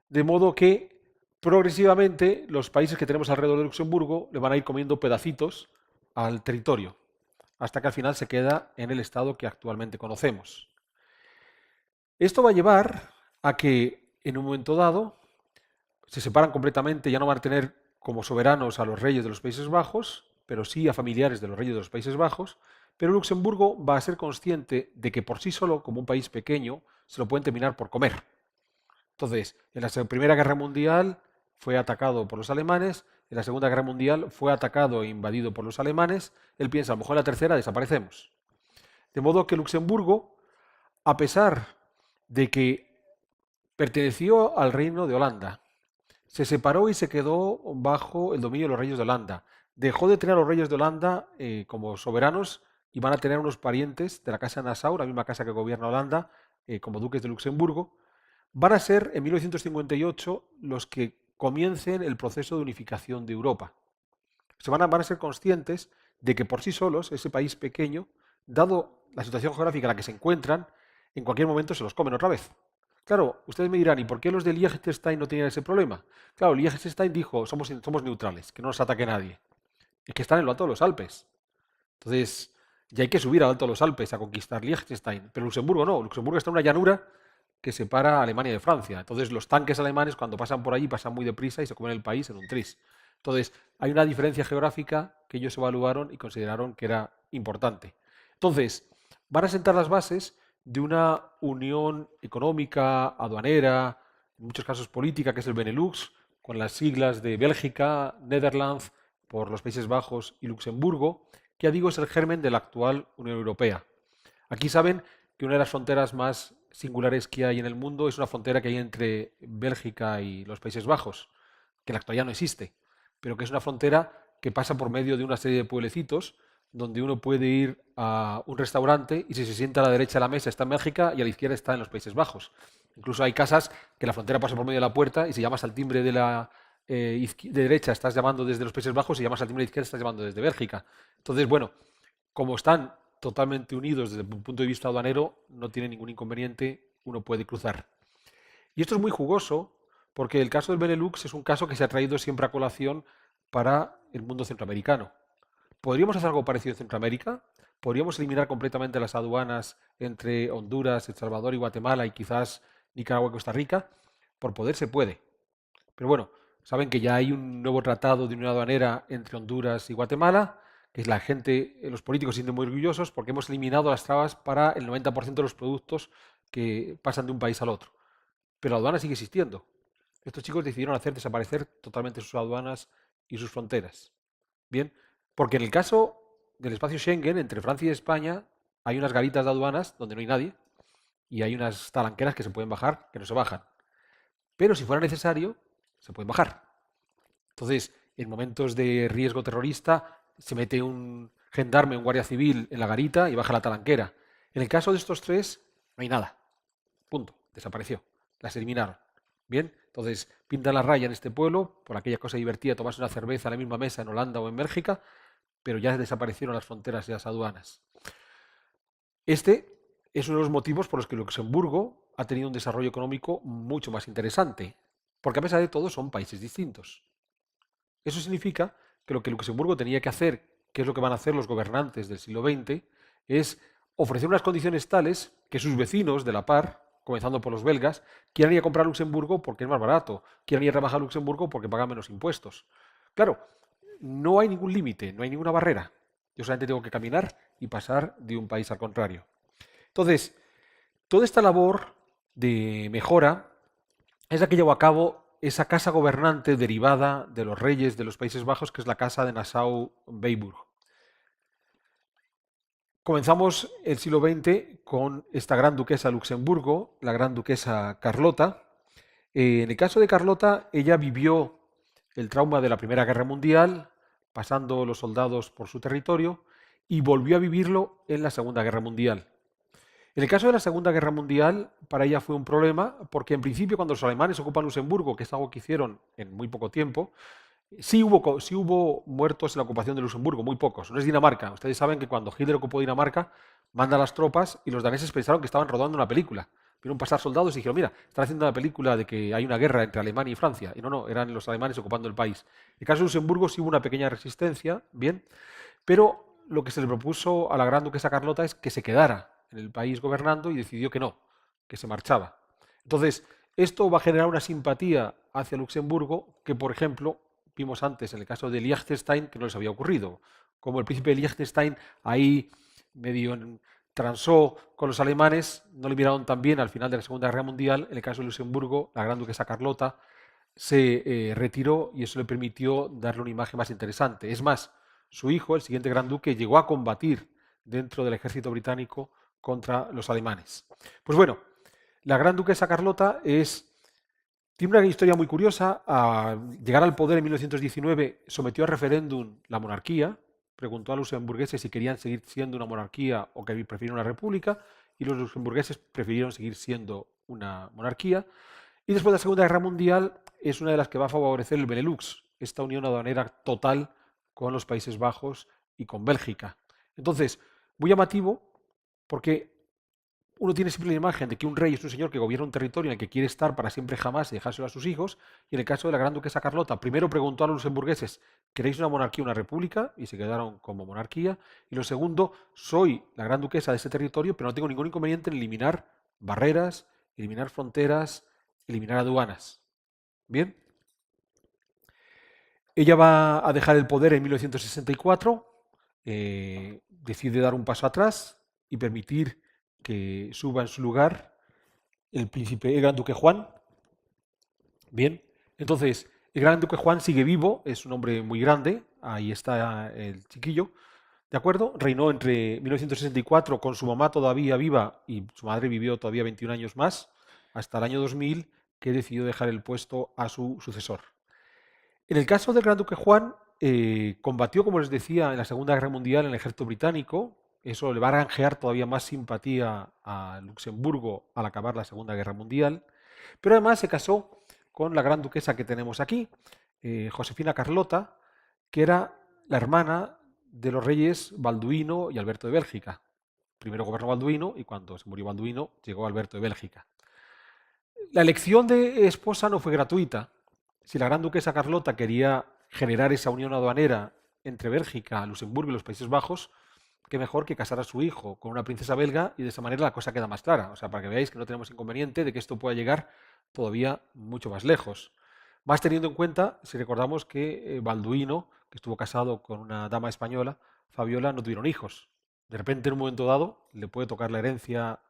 de modo que progresivamente los países que tenemos alrededor de Luxemburgo le van a ir comiendo pedacitos al territorio, hasta que al final se queda en el estado que actualmente conocemos. Esto va a llevar a que en un momento dado se separan completamente, ya no van a tener como soberanos a los reyes de los Países Bajos, pero sí a familiares de los reyes de los Países Bajos, pero Luxemburgo va a ser consciente de que por sí solo, como un país pequeño, se lo pueden terminar por comer. Entonces, en la Primera Guerra Mundial fue atacado por los alemanes, en la Segunda Guerra Mundial fue atacado e invadido por los alemanes, él piensa, a lo mejor en la tercera desaparecemos. De modo que Luxemburgo, a pesar de que perteneció al reino de Holanda, se separó y se quedó bajo el dominio de los reyes de Holanda. Dejó de tener a los reyes de Holanda como soberanos y van a tener unos parientes de la casa de Nassau, la misma casa que gobierna Holanda, como duques de Luxemburgo. Van a ser en 1958 los que comiencen el proceso de unificación de Europa. Van a ser conscientes de que por sí solos, ese país pequeño, dado la situación geográfica en la que se encuentran, en cualquier momento se los comen otra vez. Claro, ustedes me dirán, ¿y por qué los de Liechtenstein no tenían ese problema? Claro, Liechtenstein dijo, somos neutrales, que no nos ataque nadie. Es que están en lo alto de los Alpes. Entonces, ya hay que subir al alto de los Alpes a conquistar Liechtenstein. Pero Luxemburgo no, Luxemburgo está en una llanura que separa a Alemania de Francia. Entonces, los tanques alemanes, cuando pasan por allí, pasan muy deprisa y se comen el país en un tris. Entonces, hay una diferencia geográfica que ellos evaluaron y consideraron que era importante. Entonces, van a sentar las bases de una unión económica, aduanera, en muchos casos política, que es el Benelux, con las siglas de Bélgica, Netherlands, por los Países Bajos y Luxemburgo, que ya digo es el germen de la actual Unión Europea. Aquí saben que una de las fronteras más singulares que hay en el mundo es una frontera que hay entre Bélgica y los Países Bajos, que en la actualidad no existe, pero que es una frontera que pasa por medio de una serie de pueblecitos donde uno puede ir a un restaurante y si se sienta a la derecha de la mesa está en Bélgica y a la izquierda está en los Países Bajos. Incluso hay casas que la frontera pasa por medio de la puerta y si llamas al timbre de la de derecha estás llamando desde los Países Bajos y llamas al timbre de izquierda estás llamando desde Bélgica. Entonces, bueno, como están totalmente unidos desde un punto de vista aduanero, no tiene ningún inconveniente, uno puede cruzar. Y esto es muy jugoso porque el caso del Benelux es un caso que se ha traído siempre a colación para el mundo centroamericano. ¿Podríamos hacer algo parecido en Centroamérica? ¿Podríamos eliminar completamente las aduanas entre Honduras, El Salvador y Guatemala y quizás Nicaragua y Costa Rica? Por poder se puede. Pero bueno, saben que ya hay un nuevo tratado de unión aduanera entre Honduras y Guatemala, que es la gente, los políticos se sienten muy orgullosos porque hemos eliminado las trabas para el 90% de los productos que pasan de un país al otro. Pero la aduana sigue existiendo. Estos chicos decidieron hacer desaparecer totalmente sus aduanas y sus fronteras. Bien, porque en el caso del espacio Schengen, entre Francia y España, hay unas garitas de aduanas donde no hay nadie y hay unas talanqueras que se pueden bajar, que no se bajan. Pero si fuera necesario, se pueden bajar. Entonces, en momentos de riesgo terrorista, se mete un gendarme, un guardia civil en la garita y baja la talanquera. En el caso de estos tres, no hay nada. Punto. Desapareció. Las eliminaron. Bien, entonces pintan la raya en este pueblo por aquella cosa divertida, tomarse una cerveza a la misma mesa en Holanda o en Bélgica, pero ya desaparecieron las fronteras y las aduanas. Este es uno de los motivos por los que Luxemburgo ha tenido un desarrollo económico mucho más interesante, porque a pesar de todo son países distintos. Eso significa que lo que Luxemburgo tenía que hacer, que es lo que van a hacer los gobernantes del siglo XX, es ofrecer unas condiciones tales que sus vecinos de la par, comenzando por los belgas, quieran ir a comprar a Luxemburgo porque es más barato, quieran ir a trabajar a Luxemburgo porque pagan menos impuestos. Claro, no hay ningún límite, no hay ninguna barrera. Yo solamente tengo que caminar y pasar de un país al contrario. Entonces, toda esta labor de mejora es la que llevó a cabo esa casa gobernante derivada de los reyes de los Países Bajos, que es la casa de Nassau-Weilburg. Comenzamos el siglo XX con esta gran duquesa de Luxemburgo, la gran duquesa Carlota. En el caso de Carlota, ella vivió el trauma de la Primera Guerra Mundial, pasando los soldados por su territorio, y volvió a vivirlo en la Segunda Guerra Mundial. En el caso de la Segunda Guerra Mundial, para ella fue un problema, porque en principio cuando los alemanes ocupan Luxemburgo, que es algo que hicieron en muy poco tiempo, sí hubo muertos en la ocupación de Luxemburgo, muy pocos. No es Dinamarca. Ustedes saben que cuando Hitler ocupó Dinamarca, manda las tropas y los daneses pensaron que estaban rodando una película. Vieron pasar soldados y dijeron, mira, están haciendo una película de que hay una guerra entre Alemania y Francia. Y no, no, eran los alemanes ocupando el país. En el caso de Luxemburgo sí hubo una pequeña resistencia, bien, pero lo que se le propuso a la gran duquesa Carlota es que se quedara en el país gobernando y decidió que no, que se marchaba. Entonces, Esto va a generar una simpatía hacia Luxemburgo que, por ejemplo, vimos antes en el caso de Liechtenstein que no les había ocurrido. Como el príncipe de Liechtenstein ahí medio transó con los alemanes, no le miraron tan bien al final de la Segunda Guerra Mundial. En el caso de Luxemburgo, la gran duquesa Carlota se retiró y eso le permitió darle una imagen más interesante. Es más, su hijo, el siguiente gran duque, llegó a combatir dentro del ejército británico contra los alemanes. Pues bueno, la gran duquesa Carlota tiene una historia muy curiosa. Al llegar al poder en 1919 sometió a referéndum la monarquía, preguntó a los luxemburgueses si querían seguir siendo una monarquía o que preferían una república, y los luxemburgueses prefirieron seguir siendo una monarquía. Y después de la Segunda Guerra Mundial es una de las que va a favorecer el Benelux, esta unión aduanera total con los Países Bajos y con Bélgica. Entonces, muy llamativo porque uno tiene siempre la imagen de que un rey es un señor que gobierna un territorio en el que quiere estar para siempre jamás y dejárselo a sus hijos. Y en el caso de la gran duquesa Carlota, primero preguntó a los luxemburgueses, ¿queréis una monarquía o una república? Y se quedaron como monarquía. Y lo segundo, soy la gran duquesa de ese territorio, pero no tengo ningún inconveniente en eliminar barreras, eliminar fronteras, eliminar aduanas. Bien, ella va a dejar el poder en 1964, decide dar un paso atrás y permitir que suba en su lugar el gran duque Juan. Bien, entonces el gran duque Juan sigue vivo, es un hombre muy grande, ahí está el chiquillo, ¿de acuerdo? Reinó entre 1964 con su mamá todavía viva y su madre vivió todavía 21 años más, hasta el año 2000 que decidió dejar el puesto a su sucesor. En el caso del gran duque Juan, combatió, como les decía, en la Segunda Guerra Mundial en el ejército británico. Eso le va a granjear todavía más simpatía a Luxemburgo al acabar la Segunda Guerra Mundial. Pero además se casó con la gran duquesa que tenemos aquí, Josefina Carlota, que era la hermana de los reyes Balduino y Alberto de Bélgica. Primero gobernó Balduino y cuando se murió Balduino llegó Alberto de Bélgica. La elección de esposa no fue gratuita. Si la gran duquesa Carlota quería generar esa unión aduanera entre Bélgica, Luxemburgo y los Países Bajos, qué mejor que casar a su hijo con una princesa belga y de esa manera la cosa queda más clara. O sea, para que veáis que no tenemos inconveniente de que esto pueda llegar todavía mucho más lejos. Más teniendo en cuenta, si recordamos que Balduino, que estuvo casado con una dama española, Fabiola, no tuvieron hijos. De repente, en un momento dado, le puede tocar la herencia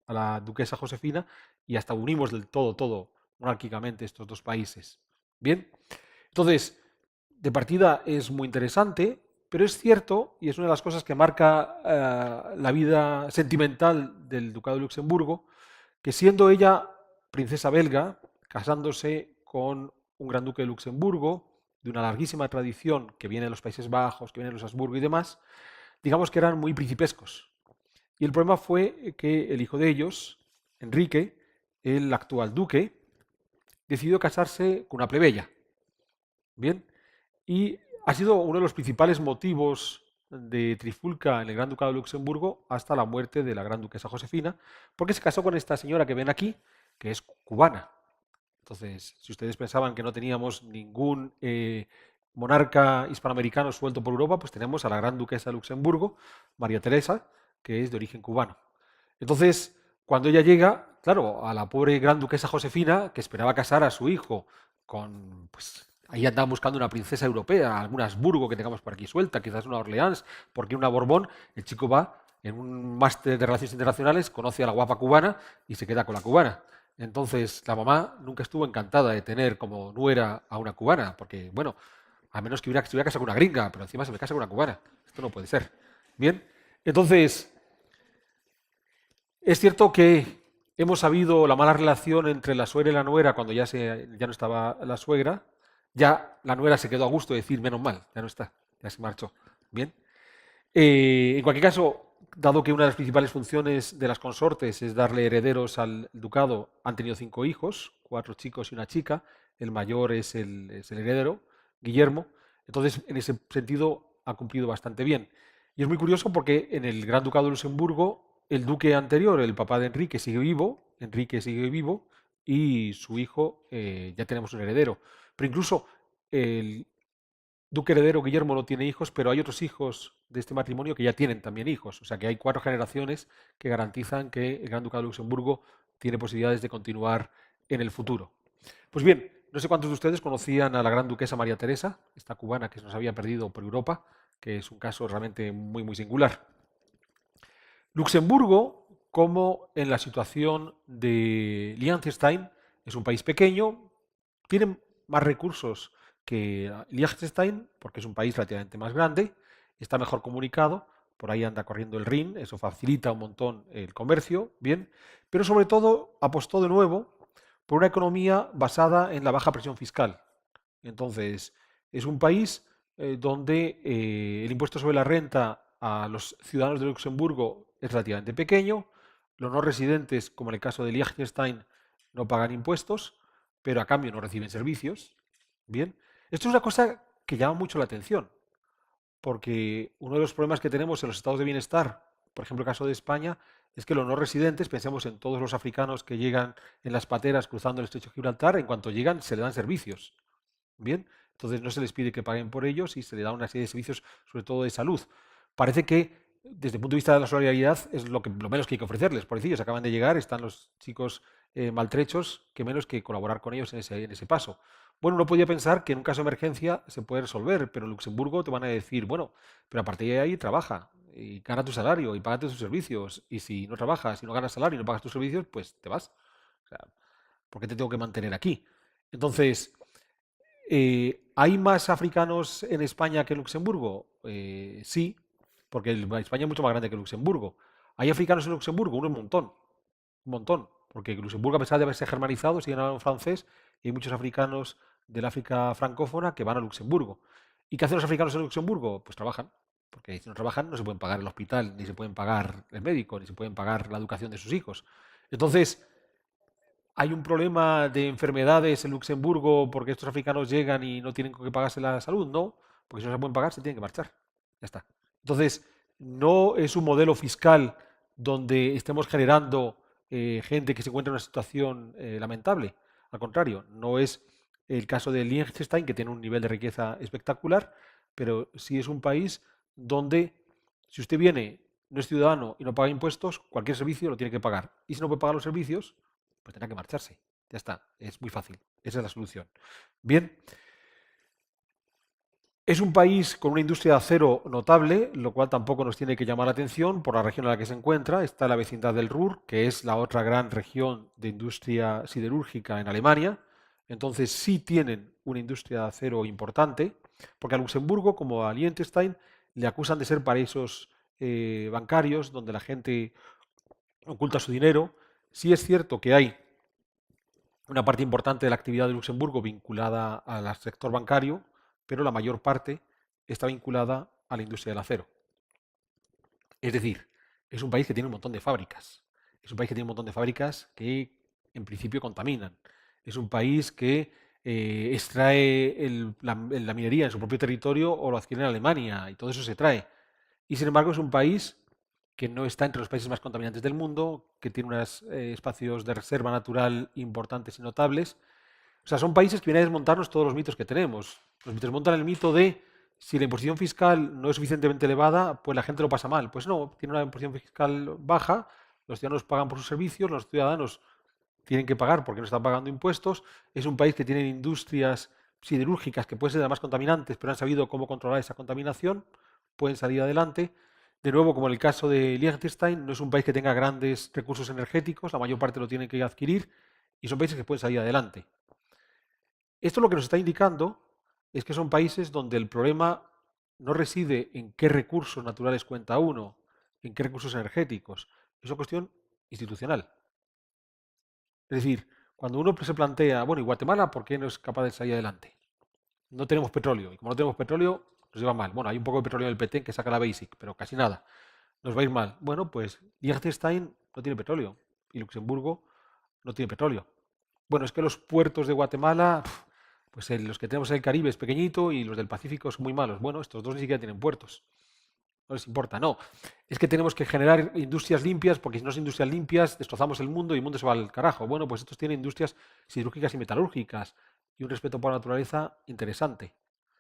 a la duquesa Josefina y hasta unimos del todo, monárquicamente, estos dos países. Bien, entonces, de partida es muy interesante, pero es cierto, y es una de las cosas que marca la vida sentimental del Ducado de Luxemburgo, que siendo ella princesa belga, casándose con un gran duque de Luxemburgo, de una larguísima tradición que viene de los Países Bajos, que viene de los Habsburgo y demás, digamos que eran muy principescos. Y el problema fue que el hijo de ellos, Enrique, el actual duque, decidió casarse con una plebeya. Bien, y ha sido uno de los principales motivos de trifulca en el Gran Ducado de Luxemburgo hasta la muerte de la Gran Duquesa Josefina, porque se casó con esta señora que ven aquí, que es cubana. Entonces, si ustedes pensaban que no teníamos ningún monarca hispanoamericano suelto por Europa, pues tenemos a la Gran Duquesa de Luxemburgo, María Teresa, que es de origen cubano. Entonces, cuando ella llega, claro, a la pobre Gran Duquesa Josefina, que esperaba casar a su hijo con, pues, ahí andaban buscando una princesa europea, alguna Habsburgo que tengamos por aquí suelta, quizás una Orleans, porque una Borbón, el chico va en un máster de relaciones internacionales, conoce a la guapa cubana y se queda con la cubana. Entonces, la mamá nunca estuvo encantada de tener como nuera a una cubana, porque, bueno, a menos que estuviera casado con una gringa, pero encima se me casa con una cubana. Esto no puede ser. Bien, entonces, es cierto que hemos sabido la mala relación entre la suegra y la nuera cuando ya no estaba la suegra. Ya la nuera se quedó a gusto de decir, menos mal, ya no está, ya se marchó. Bien. En cualquier caso, dado que una de las principales funciones de las consortes es darle herederos al ducado, han tenido 5 hijos, 4 chicos y una chica. El mayor es el heredero, Guillermo. Entonces, en ese sentido, ha cumplido bastante bien. Y es muy curioso porque en el Gran Ducado de Luxemburgo, el duque anterior, el papá de Enrique sigue vivo y su hijo, ya tenemos un heredero. Pero incluso el duque heredero Guillermo no tiene hijos, pero hay otros hijos de este matrimonio que ya tienen también hijos. O sea que hay 4 generaciones que garantizan que el Gran Ducado de Luxemburgo tiene posibilidades de continuar en el futuro. Pues bien, no sé cuántos de ustedes conocían a la gran duquesa María Teresa, esta cubana que se nos había perdido por Europa, que es un caso realmente muy, muy singular. Luxemburgo, como en la situación de Liechtenstein, es un país pequeño, tiene más recursos que Liechtenstein, porque es un país relativamente más grande, está mejor comunicado, por ahí anda corriendo el Rin, eso facilita un montón el comercio, bien, pero sobre todo apostó de nuevo por una economía basada en la baja presión fiscal. Entonces, es un país donde el impuesto sobre la renta a los ciudadanos de Luxemburgo es relativamente pequeño. Los no residentes, como en el caso de Liechtenstein, no pagan impuestos, pero a cambio no reciben servicios. Bien, esto es una cosa que llama mucho la atención, porque uno de los problemas que tenemos en los estados de bienestar, por ejemplo, el caso de España, es que los no residentes, pensemos en todos los africanos que llegan en las pateras cruzando el estrecho de Gibraltar, en cuanto llegan se le dan servicios. Bien, entonces no se les pide que paguen por ellos y se le da una serie de servicios, sobre todo de salud. Parece que desde el punto de vista de la solidaridad es lo menos que hay que ofrecerles. Por decir, acaban de llegar, están los chicos maltrechos, que menos que colaborar con ellos en ese paso. Bueno, uno podría pensar que en un caso de emergencia se puede resolver, pero en Luxemburgo te van a decir, bueno, pero a partir de ahí trabaja y gana tu salario y págate tus servicios. Y si no trabajas y no ganas salario y no pagas tus servicios, pues te vas. O sea, ¿por qué te tengo que mantener aquí? Entonces, ¿hay más africanos en España que en Luxemburgo? Sí, porque España es mucho más grande que Luxemburgo. ¿Hay africanos en Luxemburgo? Un montón, porque Luxemburgo, a pesar de haberse germanizado, sigue hablando francés y hay muchos africanos del África francófona que van a Luxemburgo. ¿Y qué hacen los africanos en Luxemburgo? Pues trabajan, porque si no trabajan no se pueden pagar el hospital, ni se pueden pagar el médico, ni se pueden pagar la educación de sus hijos. Entonces, ¿hay un problema de enfermedades en Luxemburgo porque estos africanos llegan y no tienen con qué pagarse la salud? No, porque si no se pueden pagar, se tienen que marchar. Ya está. Entonces, no es un modelo fiscal donde estemos generando gente que se encuentra en una situación lamentable. Al contrario, no es el caso de Liechtenstein, que tiene un nivel de riqueza espectacular, pero sí es un país donde, si usted viene, no es ciudadano y no paga impuestos, cualquier servicio lo tiene que pagar. Y si no puede pagar los servicios, pues tendrá que marcharse. Ya está, es muy fácil. Esa es la solución. Bien, es un país con una industria de acero notable, lo cual tampoco nos tiene que llamar la atención por la región en la que se encuentra. Está la vecindad del Ruhr, que es la otra gran región de industria siderúrgica en Alemania. Entonces sí tienen una industria de acero importante, porque a Luxemburgo, como a Liechtenstein, le acusan de ser paraísos bancarios donde la gente oculta su dinero. Sí es cierto que hay una parte importante de la actividad de Luxemburgo vinculada al sector bancario, pero la mayor parte está vinculada a la industria del acero. Es decir, es un país que tiene un montón de fábricas. Es un país que tiene un montón de fábricas que en principio contaminan. Es un país que extrae la minería en su propio territorio o lo adquiere en Alemania y todo eso se trae. Y sin embargo es un país que no está entre los países más contaminantes del mundo, que tiene unos espacios de reserva natural importantes y notables. O sea, son países que vienen a desmontarnos todos los mitos que tenemos. Nos desmontan el mito de si la imposición fiscal no es suficientemente elevada, pues la gente lo pasa mal. Pues no, tiene una imposición fiscal baja, los ciudadanos pagan por sus servicios, los ciudadanos tienen que pagar porque no están pagando impuestos. Es un país que tiene industrias siderúrgicas que pueden ser además contaminantes, pero han sabido cómo controlar esa contaminación, pueden salir adelante. De nuevo, como en el caso de Liechtenstein, no es un país que tenga grandes recursos energéticos, la mayor parte lo tienen que adquirir y son países que pueden salir adelante. Esto lo que nos está indicando es que son países donde el problema no reside en qué recursos naturales cuenta uno, en qué recursos energéticos, es una cuestión institucional. Es decir, cuando uno se plantea, bueno, ¿y Guatemala por qué no es capaz de salir adelante? No tenemos petróleo, y como no tenemos petróleo, nos lleva mal. Bueno, hay un poco de petróleo en el Petén que saca la Basic, pero casi nada. Nos va a ir mal. Bueno, pues Liechtenstein no tiene petróleo y Luxemburgo no tiene petróleo. Bueno, es que los puertos de Guatemala, pues los que tenemos en el Caribe es pequeñito y los del Pacífico son muy malos. Bueno, estos dos ni siquiera tienen puertos. No les importa, no. Es que tenemos que generar industrias limpias porque si no son industrias limpias destrozamos el mundo y el mundo se va al carajo. Bueno, pues estos tienen industrias siderúrgicas y metalúrgicas y un respeto por la naturaleza interesante.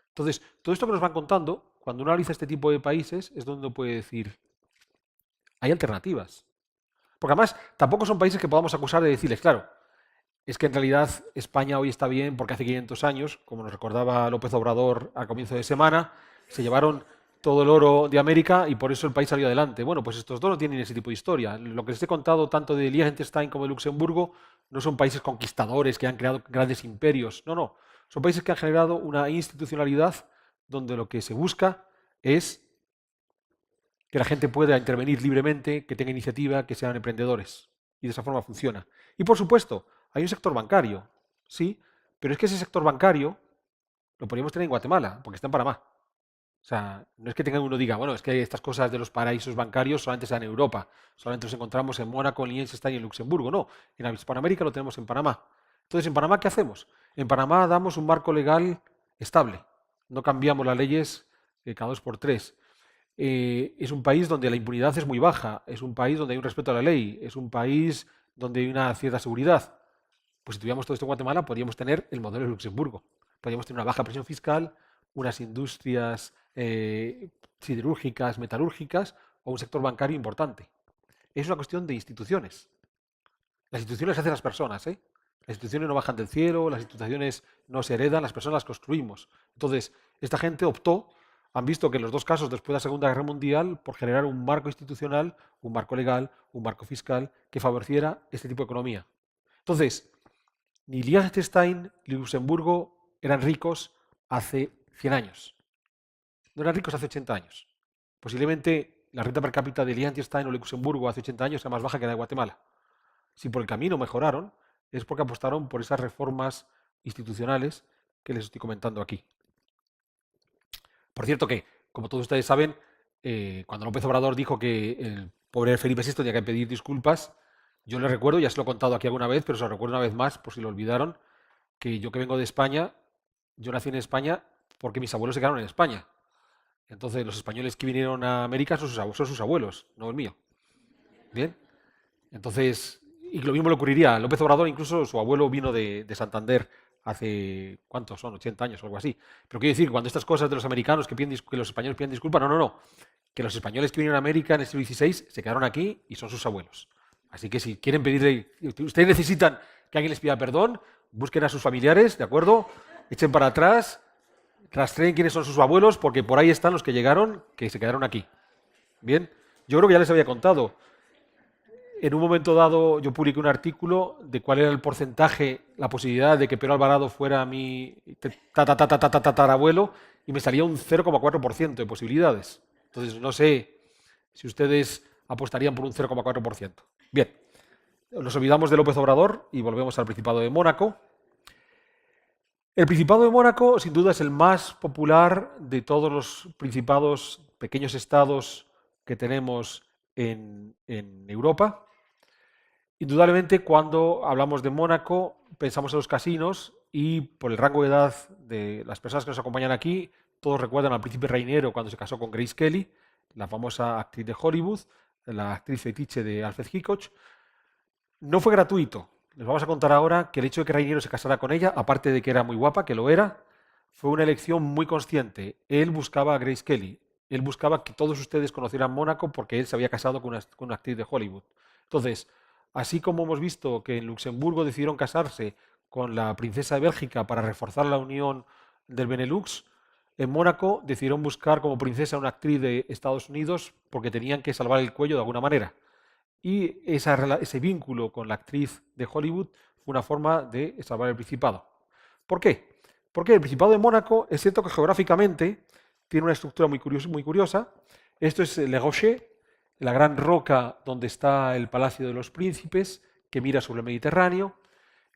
Entonces, todo esto que nos van contando, cuando uno analiza este tipo de países, es donde uno puede decir, hay alternativas. Porque además, tampoco son países que podamos acusar de decirles, claro, es que en realidad España hoy está bien porque hace 500 años, como nos recordaba López Obrador al comienzo de semana, se llevaron todo el oro de América y por eso el país salió adelante. Bueno, pues estos dos no tienen ese tipo de historia. Lo que les he contado tanto de Liechtenstein como de Luxemburgo no son países conquistadores que han creado grandes imperios. No, no. Son países que han generado una institucionalidad donde lo que se busca es que la gente pueda intervenir libremente, que tenga iniciativa, que sean emprendedores. Y de esa forma funciona. Y por supuesto, hay un sector bancario, sí, pero es que ese sector bancario lo podríamos tener en Guatemala, porque está en Panamá. O sea, no es que tenga uno diga, bueno, es que estas cosas de los paraísos bancarios solamente se dan en Europa, solamente los encontramos en Mónaco, en Liechtenstein y en Luxemburgo. No, en Hispanoamérica lo tenemos en Panamá. Entonces, ¿en Panamá qué hacemos? En Panamá damos un marco legal estable. No cambiamos las leyes cada dos por tres. Es un país donde la impunidad es muy baja, es un país donde hay un respeto a la ley, es un país donde hay una cierta seguridad. Pues si tuviéramos todo esto en Guatemala, podríamos tener el modelo de Luxemburgo. Podríamos tener una baja presión fiscal, unas industrias siderúrgicas, metalúrgicas o un sector bancario importante. Es una cuestión de instituciones. Las instituciones las hacen las personas, ¿eh? Las instituciones no bajan del cielo, las instituciones no se heredan, las personas las construimos. Entonces, esta gente optó, han visto que en los dos casos después de la Segunda Guerra Mundial, por generar un marco institucional, un marco legal, un marco fiscal que favoreciera este tipo de economía. Entonces, ni Liechtenstein ni Luxemburgo eran ricos hace 100 años. No eran ricos hace 80 años. Posiblemente la renta per cápita de Liechtenstein o Luxemburgo hace 80 años era más baja que la de Guatemala. Si por el camino mejoraron, es porque apostaron por esas reformas institucionales que les estoy comentando aquí. Por cierto que, como todos ustedes saben, cuando López Obrador dijo que el pobre Felipe VI tenía que pedir disculpas, yo le recuerdo, ya se lo he contado aquí alguna vez, pero se lo recuerdo una vez más, por si lo olvidaron, que yo que vengo de España, yo nací en España porque mis abuelos se quedaron en España. Entonces, los españoles que vinieron a América son sus abuelos, no el mío. Bien. Entonces, y lo mismo le ocurriría a López Obrador, incluso su abuelo vino de Santander hace, ¿cuántos son? 80 años o algo así. Pero quiero decir, cuando estas cosas de los americanos que los españoles piden disculpas, no, no, no. Que los españoles que vinieron a América en el siglo XVI se quedaron aquí y son sus abuelos. Así que si quieren pedirle, ustedes necesitan que alguien les pida perdón, busquen a sus familiares, ¿de acuerdo? Echen para atrás, rastreen quiénes son sus abuelos, porque por ahí están los que llegaron, que se quedaron aquí. Bien, yo creo que ya les había contado. En un momento dado yo publiqué un artículo de cuál era el porcentaje, la posibilidad de que Pedro Alvarado fuera mi tatarabuelo y me salía un 0,4% de posibilidades. Entonces no sé si ustedes apostarían por un 0,4%. Bien, nos olvidamos de López Obrador y volvemos al Principado de Mónaco. El Principado de Mónaco sin duda es el más popular de todos los principados, pequeños estados que tenemos en Europa. Indudablemente, cuando hablamos de Mónaco, pensamos en los casinos y por el rango de edad de las personas que nos acompañan aquí, todos recuerdan al príncipe Reinero cuando se casó con Grace Kelly, la famosa actriz de Hollywood, la actriz fetiche de Alfred Hitchcock. No fue gratuito. Les vamos a contar ahora que el hecho de que Reinero se casara con ella, aparte de que era muy guapa, que lo era, fue una elección muy consciente. Él buscaba a Grace Kelly. Él buscaba que todos ustedes conocieran Mónaco porque él se había casado con una actriz de Hollywood. Entonces, así como hemos visto que en Luxemburgo decidieron casarse con la princesa de Bélgica para reforzar la unión del Benelux, en Mónaco decidieron buscar como princesa a una actriz de Estados Unidos porque tenían que salvar el cuello de alguna manera. Y ese vínculo con la actriz de Hollywood fue una forma de salvar el Principado. ¿Por qué? Porque el Principado de Mónaco es cierto que geográficamente tiene una estructura muy curiosa. Esto es Le Rocher, la gran roca donde está el Palacio de los Príncipes, que mira sobre el Mediterráneo.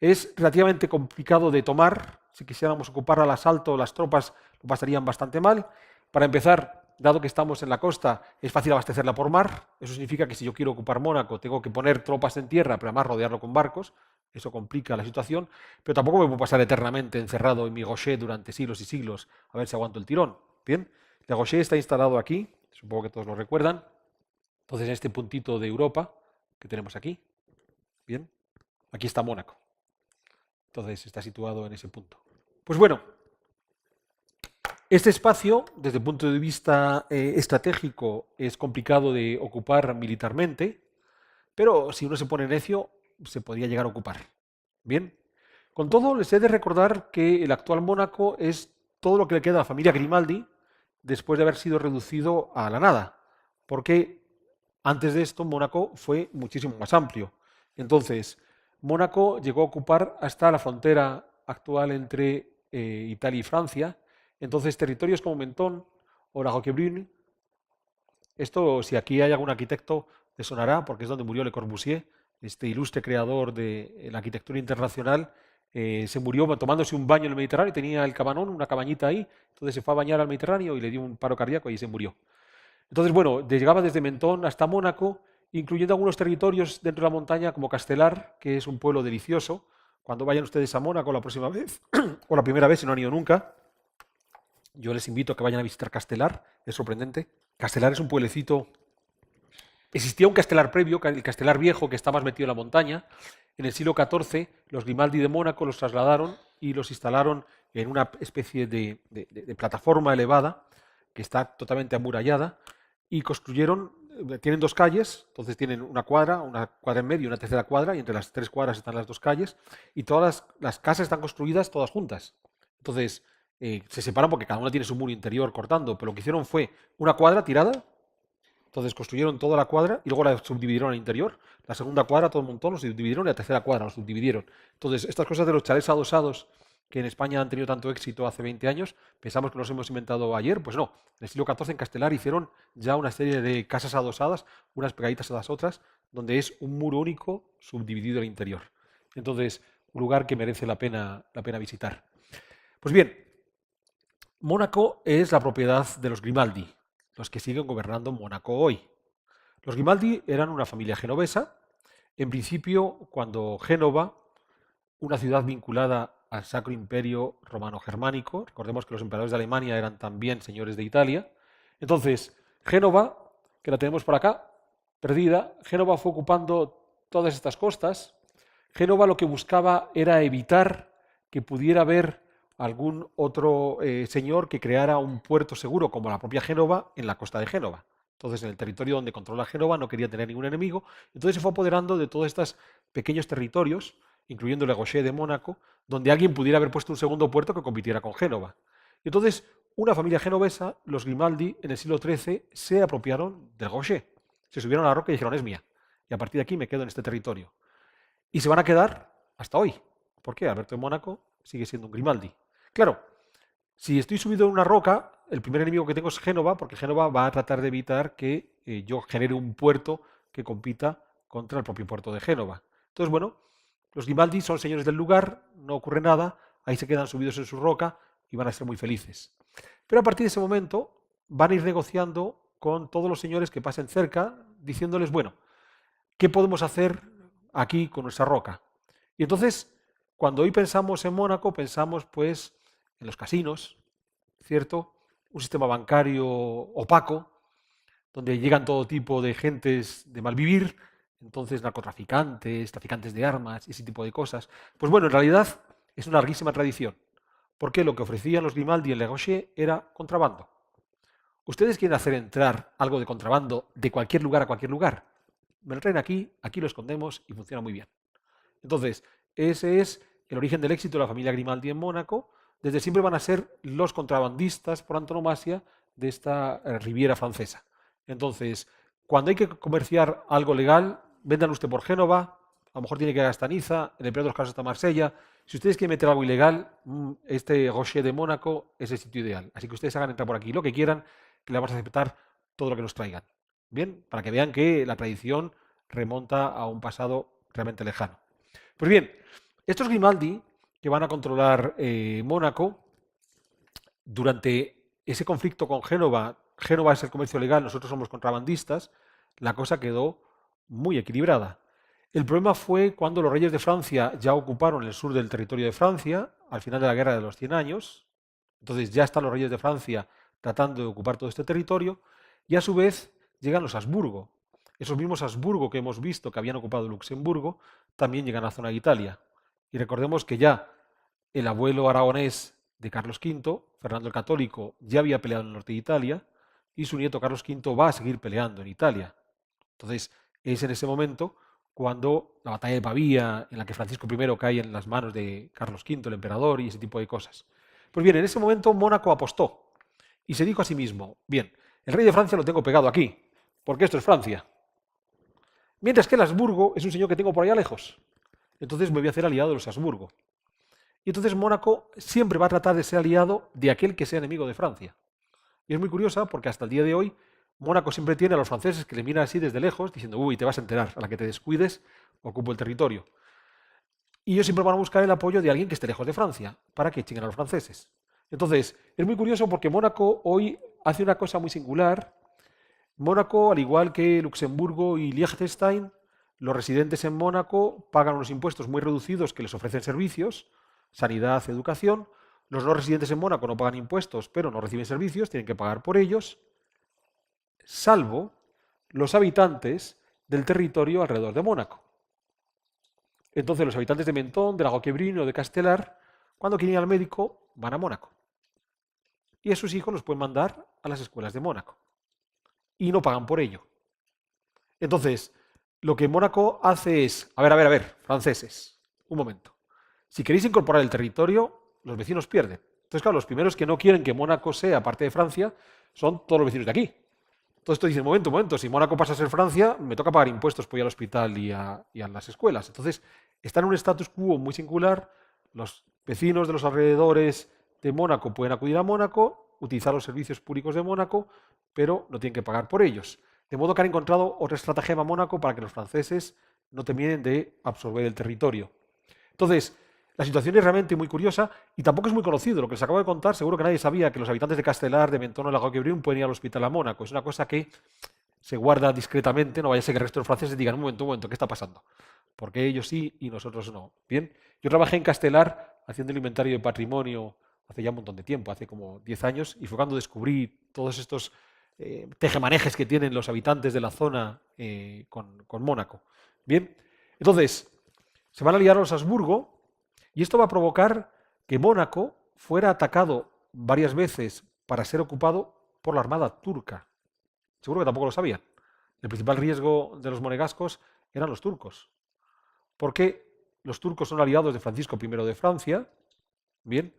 Es relativamente complicado de tomar. Si quisiéramos ocupar al asalto, las tropas lo pasarían bastante mal. Para empezar, dado que estamos en la costa, es fácil abastecerla por mar. Eso significa que si yo quiero ocupar Mónaco, tengo que poner tropas en tierra, pero además rodearlo con barcos. Eso complica la situación. Pero tampoco me puedo pasar eternamente encerrado en mi Rocher durante siglos y siglos a ver si aguanto el tirón. Bien, Le Rocher está instalado aquí, supongo que todos lo recuerdan. Entonces, en este puntito de Europa que tenemos aquí, bien, aquí está Mónaco. Entonces, está situado en ese punto. Pues bueno, este espacio, desde el punto de vista estratégico, es complicado de ocupar militarmente, pero si uno se pone necio, se podría llegar a ocupar. Bien, Con todo, les he de recordar que el actual Mónaco es todo lo que le queda a la familia Grimaldi después de haber sido reducido a la nada, porque antes de esto Mónaco fue muchísimo más amplio. Entonces, Mónaco llegó a ocupar hasta la frontera actual entre Italia y Francia. Entonces, territorios como Menton o La Roquebrune, esto, si aquí hay algún arquitecto, le sonará, porque es donde murió Le Corbusier, este ilustre creador de la arquitectura internacional. Se murió tomándose un baño en el Mediterráneo, tenía el cabanón, una cabañita ahí, entonces se fue a bañar al Mediterráneo y le dio un paro cardíaco y se murió. Entonces, bueno, llegaba desde Mentón hasta Mónaco, incluyendo algunos territorios dentro de la montaña, como Castelar, que es un pueblo delicioso. Cuando vayan ustedes a Mónaco la próxima vez, o la primera vez si no han ido nunca, yo les invito a que vayan a visitar Castelar, es sorprendente. Castelar es un pueblecito. Existía un Castelar previo, el Castelar viejo, que está más metido en la montaña. En el siglo XIV, los Grimaldi de Mónaco los trasladaron y los instalaron en una especie de plataforma elevada que está totalmente amurallada y construyeron, tienen dos calles, entonces tienen una cuadra en medio y una tercera cuadra, y entre las tres cuadras están las dos calles, y todas las casas están construidas todas juntas. Entonces, se separan porque cada una tiene su muro interior cortando, pero lo que hicieron fue una cuadra tirada. Entonces construyeron toda la cuadra y luego la subdividieron al interior. La segunda cuadra, todo un montón, lo subdividieron y la tercera cuadra lo subdividieron. Entonces, estas cosas de los chalés adosados que en España han tenido tanto éxito hace 20 años, pensamos que los hemos inventado ayer, pues no. En el siglo XIV en Castelar hicieron ya una serie de casas adosadas, unas pegaditas a las otras, donde es un muro único subdividido al interior. Entonces, un lugar que merece la pena visitar. Pues bien, Mónaco es la propiedad de los Grimaldi, los que siguen gobernando Mónaco hoy. Los Grimaldi eran una familia genovesa. En principio, cuando Génova, una ciudad vinculada al Sacro Imperio Romano-Germánico, recordemos que los emperadores de Alemania eran también señores de Italia, entonces Génova, que la tenemos por acá, perdida, Génova fue ocupando todas estas costas. Génova lo que buscaba era evitar que pudiera haber algún otro señor que creara un puerto seguro, como la propia Génova, en la costa de Génova. Entonces, en el territorio donde controla Génova no quería tener ningún enemigo, entonces se fue apoderando de todos estos pequeños territorios, incluyendo Le Gaucher de Mónaco, donde alguien pudiera haber puesto un segundo puerto que compitiera con Génova. Y entonces, una familia genovesa, los Grimaldi, en el siglo XIII, se apropiaron del Gaucher. Se subieron a la roca y dijeron, es mía. Y a partir de aquí me quedo en este territorio. Y se van a quedar hasta hoy. ¿Por qué? Alberto de Mónaco sigue siendo un Grimaldi. Claro, si estoy subido en una roca, el primer enemigo que tengo es Génova, porque Génova va a tratar de evitar que yo genere un puerto que compita contra el propio puerto de Génova. Entonces, bueno, los Grimaldi son señores del lugar, no ocurre nada, ahí se quedan subidos en su roca y van a ser muy felices. Pero a partir de ese momento van a ir negociando con todos los señores que pasen cerca, diciéndoles, bueno, ¿qué podemos hacer aquí con nuestra roca? Y entonces, cuando hoy pensamos en Mónaco, pensamos pues en los casinos, ¿cierto? Un sistema bancario opaco, donde llegan todo tipo de gentes de mal vivir, entonces narcotraficantes, traficantes de armas, ese tipo de cosas. Pues bueno, en realidad es una larguísima tradición, porque lo que ofrecían los Grimaldi en Le Gaucher era contrabando. Ustedes quieren hacer entrar algo de contrabando de cualquier lugar a cualquier lugar. Me lo traen aquí, aquí lo escondemos y funciona muy bien. Entonces, ese es el origen del éxito de la familia Grimaldi en Mónaco. Desde siempre van a ser los contrabandistas por antonomasia de esta Riviera francesa. Entonces, cuando hay que comerciar algo legal, vendan usted por Génova, a lo mejor tiene que ir hasta Niza, en el peor de los casos hasta Marsella. Si ustedes quieren meter algo ilegal, este Rocher de Mónaco es el sitio ideal. Así que ustedes hagan entrar por aquí lo que quieran, que le vamos a aceptar todo lo que nos traigan. Bien, para que vean que la tradición remonta a un pasado realmente lejano. Pues bien, estos Grimaldi, que van a controlar Mónaco, durante ese conflicto con Génova, Génova es el comercio legal, nosotros somos contrabandistas, la cosa quedó muy equilibrada. El problema fue cuando los reyes de Francia ya ocuparon el sur del territorio de Francia, al final de la Guerra de los 100 años, entonces ya están los reyes de Francia tratando de ocupar todo este territorio, y a su vez llegan los Habsburgo. Esos mismos Habsburgo que hemos visto que habían ocupado Luxemburgo, también llegan a la zona de Italia. Y recordemos que ya el abuelo aragonés de Carlos V, Fernando el Católico, ya había peleado en el norte de Italia, y su nieto Carlos V va a seguir peleando en Italia. Entonces, es en ese momento cuando la batalla de Pavía, en la que Francisco I cae en las manos de Carlos V, el emperador, y ese tipo de cosas. Pues bien, en ese momento Mónaco apostó y se dijo a sí mismo, bien, el rey de Francia lo tengo pegado aquí, porque esto es Francia. Mientras que el Habsburgo es un señor que tengo por allá lejos. Entonces me voy a hacer aliado de los Habsburgo. Y entonces Mónaco siempre va a tratar de ser aliado de aquel que sea enemigo de Francia. Y es muy curiosa porque hasta el día de hoy Mónaco siempre tiene a los franceses que le miran así desde lejos diciendo, uy, te vas a enterar, a la que te descuides, ocupo el territorio. Y ellos siempre van a buscar el apoyo de alguien que esté lejos de Francia para que chinguen a los franceses. Entonces, es muy curioso porque Mónaco hoy hace una cosa muy singular. Mónaco, al igual que Luxemburgo y Liechtenstein, los residentes en Mónaco pagan unos impuestos muy reducidos que les ofrecen servicios, sanidad, educación. Los no residentes en Mónaco no pagan impuestos, pero no reciben servicios, tienen que pagar por ellos, salvo los habitantes del territorio alrededor de Mónaco. Entonces los habitantes de Mentón, de la Roquebrune o de Castelar, cuando quieren ir al médico, van a Mónaco. Y a sus hijos los pueden mandar a las escuelas de Mónaco. Y no pagan por ello. Entonces, lo que Mónaco hace es, a ver, franceses, un momento. Si queréis incorporar el territorio, los vecinos pierden. Entonces, claro, los primeros que no quieren que Mónaco sea parte de Francia son todos los vecinos de aquí. Entonces tú dices, momento, si Mónaco pasa a ser Francia, me toca pagar impuestos por ir al hospital y a las escuelas. Entonces, está en un status quo muy singular. Los vecinos de los alrededores de Mónaco pueden acudir a Mónaco, utilizar los servicios públicos de Mónaco, pero no tienen que pagar por ellos. De modo que han encontrado otra estratagema Mónaco para que los franceses no terminen de absorber el territorio. Entonces, la situación es realmente muy curiosa y tampoco es muy conocido. Lo que les acabo de contar, seguro que nadie sabía que los habitantes de Castelar, de Mentón o de la Roquebrune pueden ir al hospital a Mónaco. Es una cosa que se guarda discretamente, no vaya a ser que el resto de los franceses digan, un momento, ¿qué está pasando? Porque ellos sí y nosotros no. Bien, yo trabajé en Castelar haciendo el inventario de patrimonio hace ya un montón de tiempo, hace como 10 años, y fue cuando descubrí todos estos tejemanejes que tienen los habitantes de la zona con Mónaco. Bien, entonces, se van a liar a los Habsburgo y esto va a provocar que Mónaco fuera atacado varias veces para ser ocupado por la armada turca. Seguro que tampoco lo sabían. El principal riesgo de los monegascos eran los turcos, porque los turcos son aliados de Francisco I de Francia. Bien,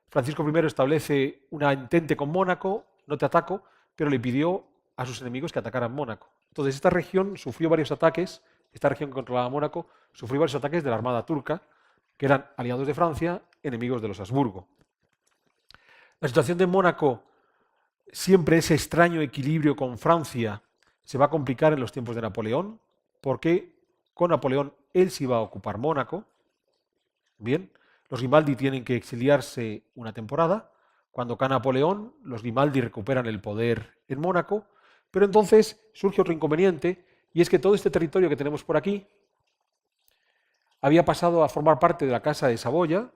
Francisco I establece una entente con Mónaco, no te ataco, pero le pidió a sus enemigos que atacaran Mónaco. Entonces esta región sufrió varios ataques, esta región que controlaba Mónaco, sufrió varios ataques de la armada turca, que eran aliados de Francia, enemigos de los Habsburgo. La situación de Mónaco, siempre ese extraño equilibrio con Francia, se va a complicar en los tiempos de Napoleón, porque con Napoleón él sí va a ocupar Mónaco. Bien, los Grimaldi tienen que exiliarse una temporada. Cuando cae Napoleón, los Grimaldi recuperan el poder en Mónaco, pero entonces surge otro inconveniente, y es que todo este territorio que tenemos por aquí había pasado a formar parte de la Casa de Saboya.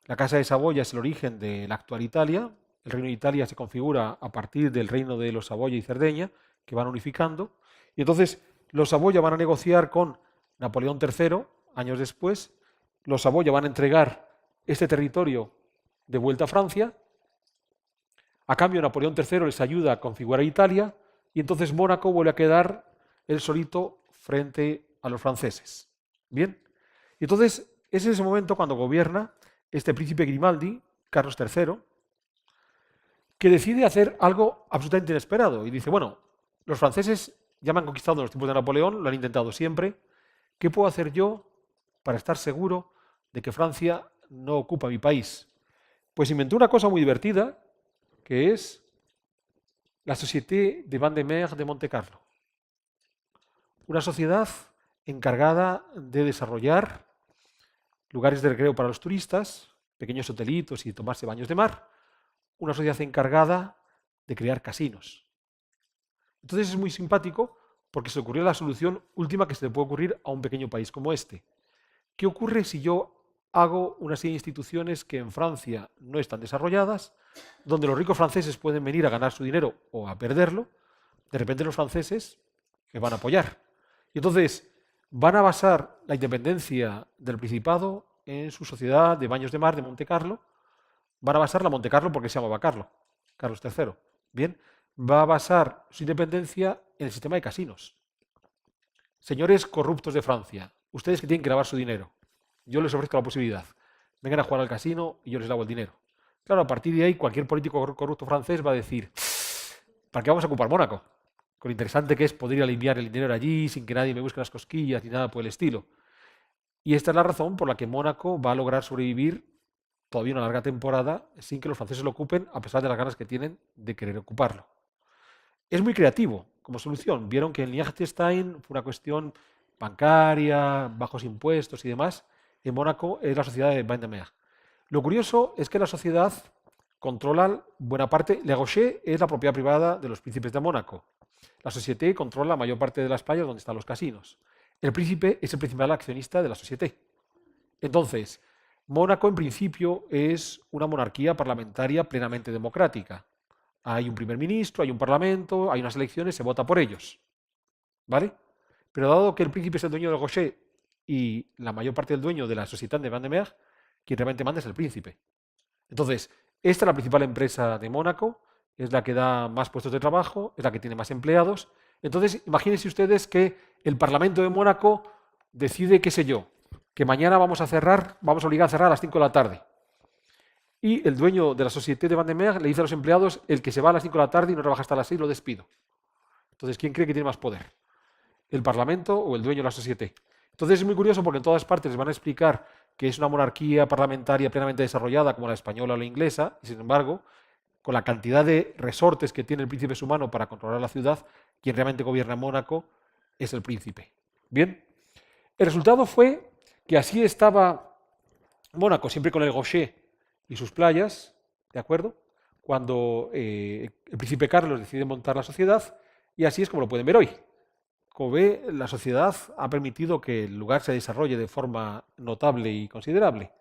La Casa de Saboya es el origen de la actual Italia. El Reino de Italia se configura a partir del reino de los Saboya y Cerdeña, que van unificando. Y entonces los Saboya van a negociar con Napoleón III, años después. Los Saboya van a entregar este territorio de vuelta a Francia. A cambio, Napoleón III les ayuda a configurar Italia y entonces Mónaco vuelve a quedar él solito frente a los franceses. Bien, y entonces es en ese momento cuando gobierna este príncipe Grimaldi, Carlos III, que decide hacer algo absolutamente inesperado y dice, bueno, los franceses ya me han conquistado en los tiempos de Napoleón, lo han intentado siempre, ¿qué puedo hacer yo para estar seguro de que Francia no ocupa mi país? Pues inventó una cosa muy divertida, que es la Société de Vins de Mer de Montecarlo. Una sociedad encargada de desarrollar lugares de recreo para los turistas, pequeños hotelitos y tomarse baños de mar. Una sociedad encargada de crear casinos. Entonces es muy simpático porque se ocurrió la solución última que se le puede ocurrir a un pequeño país como este. ¿Qué ocurre si yo hago una serie de instituciones que en Francia no están desarrolladas, donde los ricos franceses pueden venir a ganar su dinero o a perderlo? De repente los franceses me van a apoyar. Y entonces van a basar la independencia del Principado en su sociedad de baños de mar de Montecarlo. Van a basar la Montecarlo porque se llamaba Carlos III. Bien, va a basar su independencia en el sistema de casinos. señores corruptos de Francia, ustedes que tienen que lavar su dinero, yo les ofrezco la posibilidad, vengan a jugar al casino y yo les lavo el dinero. Claro, a partir de ahí cualquier político corrupto francés va a decir, ¿para qué vamos a ocupar Mónaco? Con lo interesante que es poder ir a limpiar el dinero allí sin que nadie me busque las cosquillas ni nada por el estilo. Y esta es la razón por la que Mónaco va a lograr sobrevivir todavía una larga temporada sin que los franceses lo ocupen, a pesar de las ganas que tienen de querer ocuparlo. Es muy creativo como solución. Vieron que en Liechtenstein fue una cuestión bancaria, bajos impuestos y demás. En Mónaco es la sociedad de Bain-de-Mer. Lo curioso es que la sociedad controla buena parte. Le Gaucher es la propiedad privada de los príncipes de Mónaco. La Société controla la mayor parte de las playas donde están los casinos. El príncipe es el principal accionista de la Société. Entonces, Mónaco en principio es una monarquía parlamentaria plenamente democrática. Hay un primer ministro, hay un parlamento, hay unas elecciones, se vota por ellos. ¿Vale? Pero dado que el príncipe es el dueño del Gaucher y la mayor parte del dueño de la Société de Vandenberg, quien realmente manda es el príncipe. Entonces, esta es la principal empresa de Mónaco, es la que da más puestos de trabajo, es la que tiene más empleados. Entonces, imagínense ustedes que el Parlamento de Mónaco decide, qué sé yo, que mañana vamos a cerrar, vamos a obligar a cerrar a las 5 de la tarde. Y el dueño de la Société de Vandenberg le dice a los empleados, el que se va a las 5 de la tarde y no trabaja hasta las 6, lo despido. Entonces, ¿quién cree que tiene más poder? ¿El Parlamento o el dueño de la Société? Entonces es muy curioso porque en todas partes les van a explicar que es una monarquía parlamentaria plenamente desarrollada como la española o la inglesa, y sin embargo, con la cantidad de resortes que tiene el príncipe sumano para controlar la ciudad, quien realmente gobierna Mónaco es el príncipe. Bien, el resultado fue que así estaba Mónaco, siempre con el Gaucher y sus playas, ¿de acuerdo? Cuando el príncipe Carlos decide montar la sociedad, y así es como lo pueden ver hoy. Como ve, la sociedad ha permitido que el lugar se desarrolle de forma notable y considerable.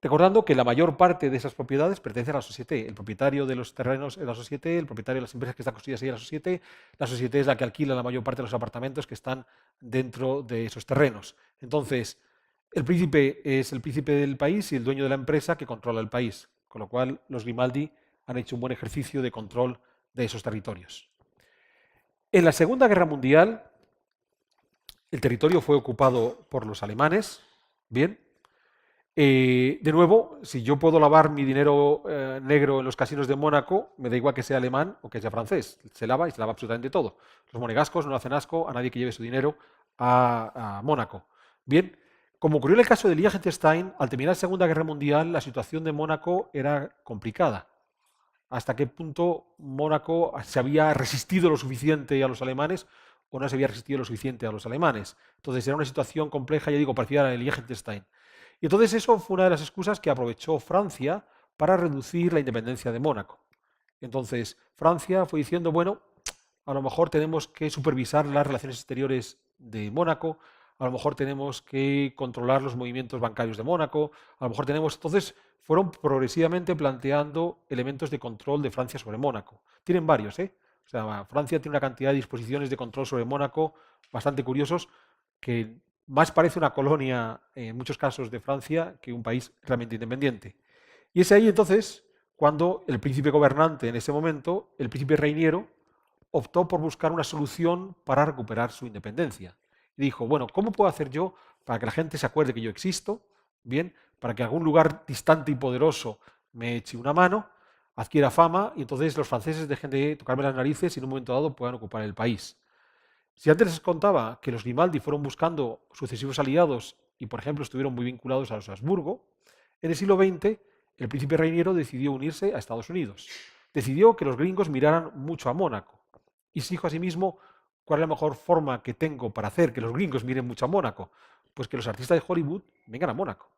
Recordando que la mayor parte de esas propiedades pertenece a la Société. El propietario de los terrenos es la Société, el propietario de las empresas que están construidas ahí es la Société es la que alquila la mayor parte de los apartamentos que están dentro de esos terrenos. Entonces, el príncipe es el príncipe del país y el dueño de la empresa que controla el país, con lo cual los Grimaldi han hecho un buen ejercicio de control de esos territorios. En la Segunda Guerra Mundial, el territorio fue ocupado por los alemanes, bien. De nuevo, si yo puedo lavar mi dinero negro en los casinos de Mónaco, me da igual que sea alemán o que sea francés. Se lava y se lava absolutamente todo. Los monegascos no hacen asco a nadie que lleve su dinero a Mónaco. Bien, como ocurrió en el caso de Liechtenstein, al terminar la Segunda Guerra Mundial, la situación de Mónaco era complicada. Hasta qué punto Mónaco se había resistido lo suficiente a los alemanes o no se había resistido lo suficiente a los alemanes. Entonces era una situación compleja, ya digo, parecida a la de Liechtenstein. Y entonces eso fue una de las excusas que aprovechó Francia para reducir la independencia de Mónaco. Entonces Francia fue diciendo, bueno, a lo mejor tenemos que supervisar las relaciones exteriores de Mónaco, a lo mejor tenemos que controlar los movimientos bancarios de Mónaco, a lo mejor tenemos... Entonces fueron progresivamente planteando elementos de control de Francia sobre Mónaco. Tienen varios, ¿eh? O sea, Francia tiene una cantidad de disposiciones de control sobre Mónaco bastante curiosos que más parece una colonia en muchos casos de Francia que un país realmente independiente. Y es ahí entonces cuando el príncipe gobernante en ese momento, el príncipe Reiniero, optó por buscar una solución para recuperar su independencia. Y dijo, bueno, ¿cómo puedo hacer yo para que la gente se acuerde que yo existo? Bien, para que algún lugar distante y poderoso me eche una mano, adquiera fama y entonces los franceses dejen de tocarme las narices y en un momento dado puedan ocupar el país. Si antes les contaba que los Grimaldi fueron buscando sucesivos aliados y, por ejemplo, estuvieron muy vinculados a los Habsburgo, en el siglo XX el príncipe Reiniero decidió unirse a Estados Unidos. Decidió que los gringos miraran mucho a Mónaco y se dijo a sí mismo, ¿cuál es la mejor forma que tengo para hacer que los gringos miren mucho a Mónaco? Pues que los artistas de Hollywood vengan a Mónaco.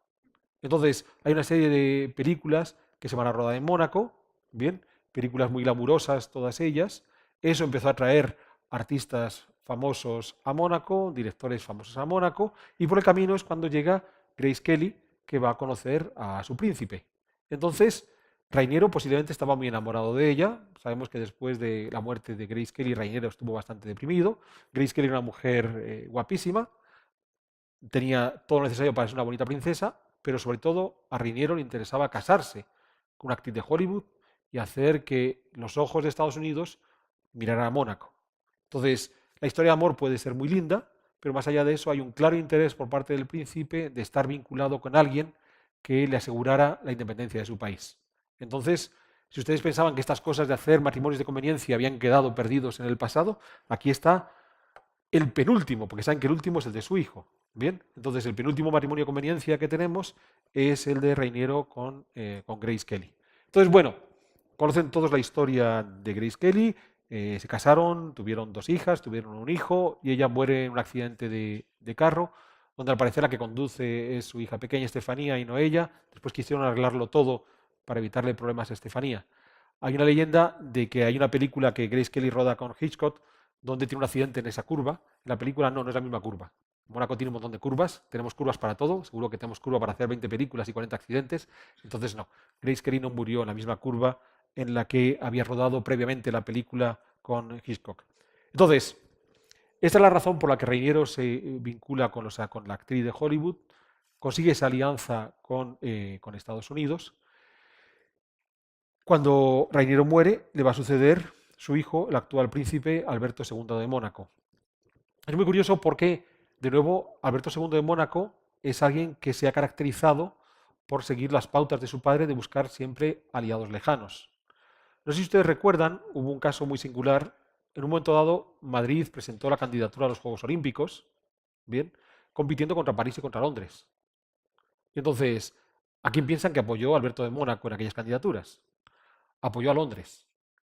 Entonces, hay una serie de películas que se van a rodar en Mónaco, bien, películas muy glamurosas todas ellas. Eso empezó a atraer artistas famosos a Mónaco, directores famosos a Mónaco, y por el camino es cuando llega Grace Kelly, que va a conocer a su príncipe. Entonces, Rainiero posiblemente estaba muy enamorado de ella. Sabemos que después de la muerte de Grace Kelly, Rainiero estuvo bastante deprimido. Grace Kelly era una mujer guapísima, tenía todo lo necesario para ser una bonita princesa, pero sobre todo a Rainiero le interesaba casarse con una actriz de Hollywood y hacer que los ojos de Estados Unidos miraran a Mónaco. Entonces, La historia de amor puede ser muy linda, pero más allá de eso hay un claro interés por parte del príncipe de estar vinculado con alguien que le asegurara la independencia de su país. Entonces, si ustedes pensaban que estas cosas de hacer matrimonios de conveniencia habían quedado perdidos en el pasado, aquí está el penúltimo, porque saben que el último es el de su hijo. Bien, entonces el penúltimo matrimonio de conveniencia que tenemos es el de Reiniero con Grace Kelly. Entonces, bueno, conocen todos la historia de Grace Kelly, se casaron, tuvieron 2 hijas, tuvieron un hijo y ella muere en un accidente de carro, donde al parecer la que conduce es su hija pequeña, Estefanía, y no ella. Después quisieron arreglarlo todo para evitarle problemas a Estefanía. Hay una leyenda de que hay una película que Grace Kelly roda con Hitchcock donde tiene un accidente en esa curva. En la película no es la misma curva. Mónaco tiene un montón de curvas, tenemos curvas para todo, seguro que tenemos curva para hacer 20 películas y 40 accidentes, entonces no, Grace Kelly no murió en la misma curva en la que había rodado previamente la película con Hitchcock. Entonces, esta es la razón por la que Reiniero se vincula con la actriz de Hollywood, consigue esa alianza con Estados Unidos. Cuando Reiniero muere, le va a suceder su hijo, el actual príncipe Alberto II de Mónaco. Es muy curioso porque, de nuevo, Alberto II de Mónaco es alguien que se ha caracterizado por seguir las pautas de su padre de buscar siempre aliados lejanos. No sé si ustedes recuerdan, hubo un caso muy singular. En un momento dado, Madrid presentó la candidatura a los Juegos Olímpicos, bien, compitiendo contra París y contra Londres. Y entonces, ¿a quién piensan que apoyó Alberto de Mónaco en aquellas candidaturas? Apoyó a Londres,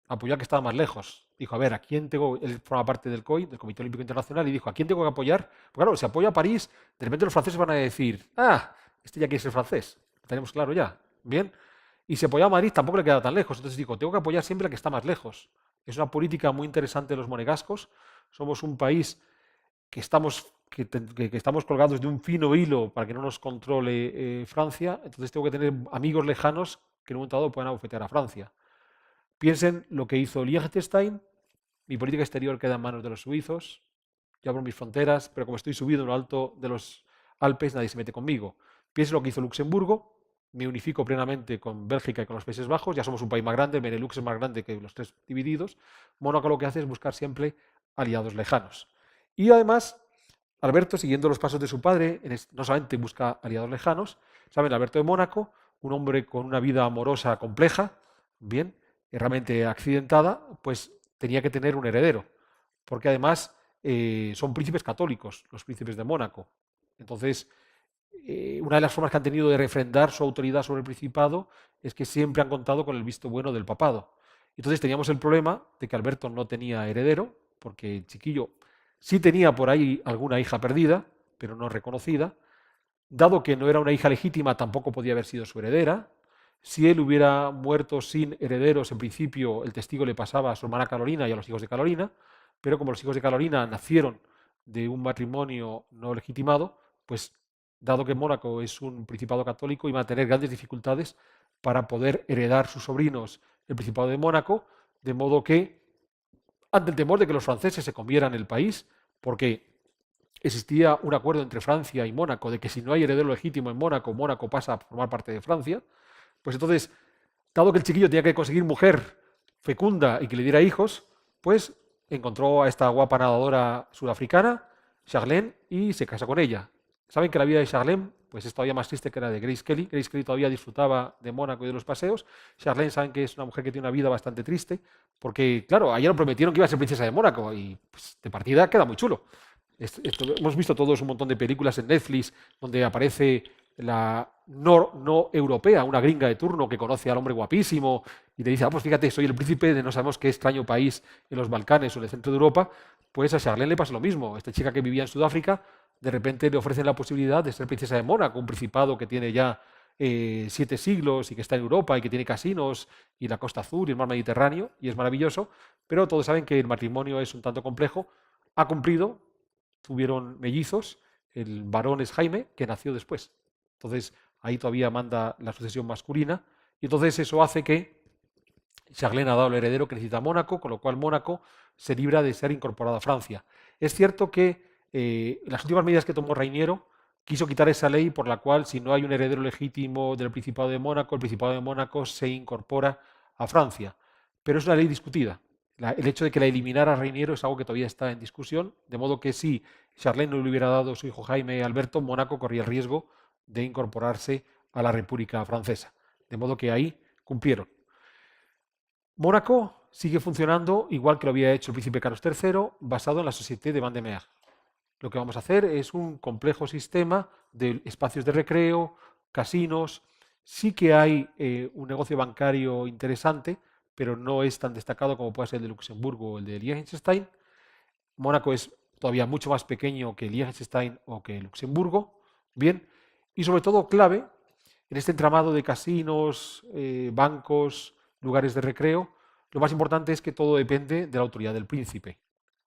apoyó a que estaba más lejos. Dijo, a ver, ¿a quién tengo? Él forma parte del COI, del Comité Olímpico Internacional, y dijo, ¿a quién tengo que apoyar? Porque claro, si apoyo a París, de repente los franceses van a decir, este ya quiere ser francés. Lo tenemos claro ya. Bien. Y si apoya a Madrid, tampoco le queda tan lejos. Entonces dijo, tengo que apoyar siempre a que está más lejos. Es una política muy interesante de los monegascos. Somos un país que estamos colgados de un fino hilo para que no nos controle Francia. Entonces tengo que tener amigos lejanos que en un momento dado puedan abofetear a Francia. Piensen lo que hizo Liechtenstein. Mi política exterior queda en manos de los suizos. Yo abro mis fronteras, pero como estoy subido en lo alto de los Alpes, nadie se mete conmigo. Piensen lo que hizo Luxemburgo. Me unifico plenamente con Bélgica y con los Países Bajos. Ya somos un país más grande. El Benelux es más grande que los 3 divididos. Mónaco lo que hace es buscar siempre aliados lejanos. Y además, Alberto, siguiendo los pasos de su padre, no solamente busca aliados lejanos, saben, Alberto de Mónaco, un hombre con una vida amorosa compleja, bien, realmente accidentada, pues tenía que tener un heredero, porque además son príncipes católicos, los príncipes de Mónaco. Entonces, una de las formas que han tenido de refrendar su autoridad sobre el principado es que siempre han contado con el visto bueno del papado. Entonces teníamos el problema de que Alberto no tenía heredero, porque el chiquillo sí tenía por ahí alguna hija perdida, pero no reconocida. Dado que no era una hija legítima, tampoco podía haber sido su heredera. Si él hubiera muerto sin herederos, en principio el testigo le pasaba a su hermana Carolina y a los hijos de Carolina, pero como los hijos de Carolina nacieron de un matrimonio no legitimado, pues dado que Mónaco es un principado católico, iba a tener grandes dificultades para poder heredar sus sobrinos el principado de Mónaco, de modo que, ante el temor de que los franceses se comieran el país, porque existía un acuerdo entre Francia y Mónaco de que si no hay heredero legítimo en Mónaco, Mónaco pasa a formar parte de Francia, pues entonces, dado que el chiquillo tenía que conseguir mujer fecunda y que le diera hijos, pues encontró a esta guapa nadadora sudafricana, Charlene, y se casa con ella. Saben que la vida de Charlene pues es todavía más triste que la de Grace Kelly. Grace Kelly todavía disfrutaba de Mónaco y de los paseos. Charlene saben que es una mujer que tiene una vida bastante triste, porque, claro, ayer prometieron que iba a ser princesa de Mónaco y pues, de partida queda muy chulo. Hemos visto todos un montón de películas en Netflix donde aparece la no europea, una gringa de turno que conoce al hombre guapísimo y le dice, pues fíjate, soy el príncipe de no sabemos qué extraño país en los Balcanes o en el centro de Europa. Pues a Charlene le pasa lo mismo. Esta chica que vivía en Sudáfrica, de repente le ofrecen la posibilidad de ser princesa de Mónaco, un principado que tiene ya 7 siglos y que está en Europa y que tiene casinos y la Costa Azul y el mar Mediterráneo, y es maravilloso, pero todos saben que el matrimonio es un tanto complejo. Ha cumplido, tuvieron mellizos, el varón es Jaime, que nació después. Entonces, ahí todavía manda la sucesión masculina, y entonces eso hace que Charlene ha dado el heredero que necesita Mónaco, con lo cual Mónaco se libra de ser incorporado a Francia. Es cierto que las últimas medidas que tomó Reiniero quiso quitar esa ley por la cual si no hay un heredero legítimo del Principado de Mónaco, el Principado de Mónaco se incorpora a Francia. Pero es una ley discutida. El hecho de que la eliminara Reiniero es algo que todavía está en discusión, de modo que si Charlene no le hubiera dado su hijo Jaime Alberto, Mónaco corría el riesgo de incorporarse a la República Francesa. De modo que ahí cumplieron. Mónaco sigue funcionando igual que lo había hecho el príncipe Carlos III, basado en la Société de Vendémiaire. Lo que vamos a hacer es un complejo sistema de espacios de recreo, casinos. Sí que hay un negocio bancario interesante, pero no es tan destacado como puede ser el de Luxemburgo o el de Liechtenstein. Mónaco es todavía mucho más pequeño que Liechtenstein o que Luxemburgo. Bien, y sobre todo clave en este entramado de casinos, bancos, lugares de recreo, lo más importante es que todo depende de la autoridad del príncipe.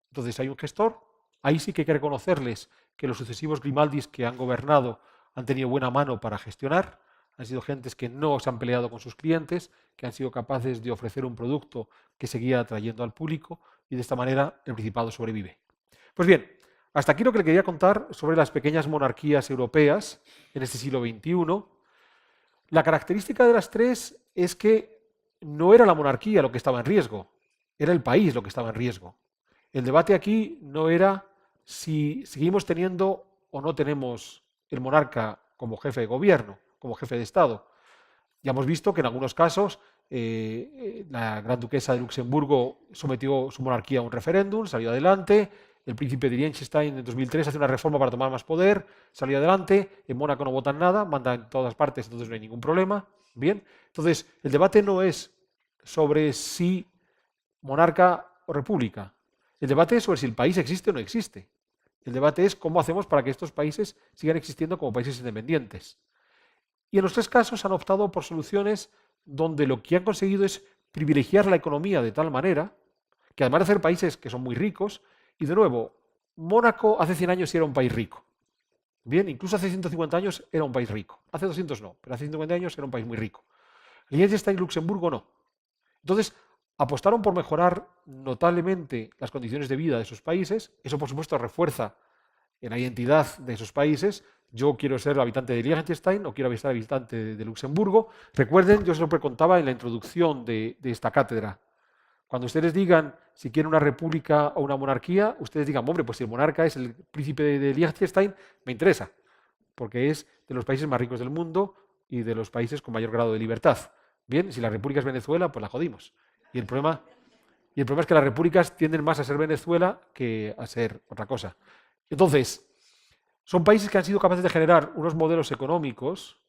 Entonces hay un gestor, ahí sí que hay que reconocerles que los sucesivos Grimaldis que han gobernado han tenido buena mano para gestionar, han sido gentes que no se han peleado con sus clientes, que han sido capaces de ofrecer un producto que seguía atrayendo al público y de esta manera el Principado sobrevive. Pues bien, hasta aquí lo que le quería contar sobre las pequeñas monarquías europeas en este siglo XXI. La característica de las tres es que no era la monarquía lo que estaba en riesgo, era el país lo que estaba en riesgo. El debate aquí no era si seguimos teniendo o no tenemos el monarca como jefe de gobierno, como jefe de Estado. Ya hemos visto que en algunos casos la gran duquesa de Luxemburgo sometió su monarquía a un referéndum, salió adelante. El príncipe de Liechtenstein en 2003 hace una reforma para tomar más poder, salió adelante. En Mónaco no votan nada, mandan en todas partes, entonces no hay ningún problema. Bien, entonces el debate no es sobre si monarca o república. El debate es sobre si el país existe o no existe. El debate es cómo hacemos para que estos países sigan existiendo como países independientes. Y en los tres casos han optado por soluciones donde lo que han conseguido es privilegiar la economía de tal manera que además de ser países que son muy ricos, y de nuevo, Mónaco hace 100 años sí era un país rico. Bien, incluso hace 150 años era un país rico. Hace 200 no, pero hace 150 años era un país muy rico. Liechtenstein y Luxemburgo no. Entonces, apostaron por mejorar notablemente las condiciones de vida de esos países. Eso, por supuesto, refuerza en la identidad de esos países. Yo quiero ser el habitante de Liechtenstein o quiero ser el habitante de Luxemburgo. Recuerden, yo siempre contaba en la introducción de esta cátedra. Cuando ustedes digan si quieren una república o una monarquía, ustedes digan, hombre, pues si el monarca es el príncipe de Liechtenstein, me interesa, porque es de los países más ricos del mundo y de los países con mayor grado de libertad. Bien, si la república es Venezuela, pues la jodimos. Y el problema es que las repúblicas tienden más a ser Venezuela que a ser otra cosa. Entonces, son países que han sido capaces de generar unos modelos económicos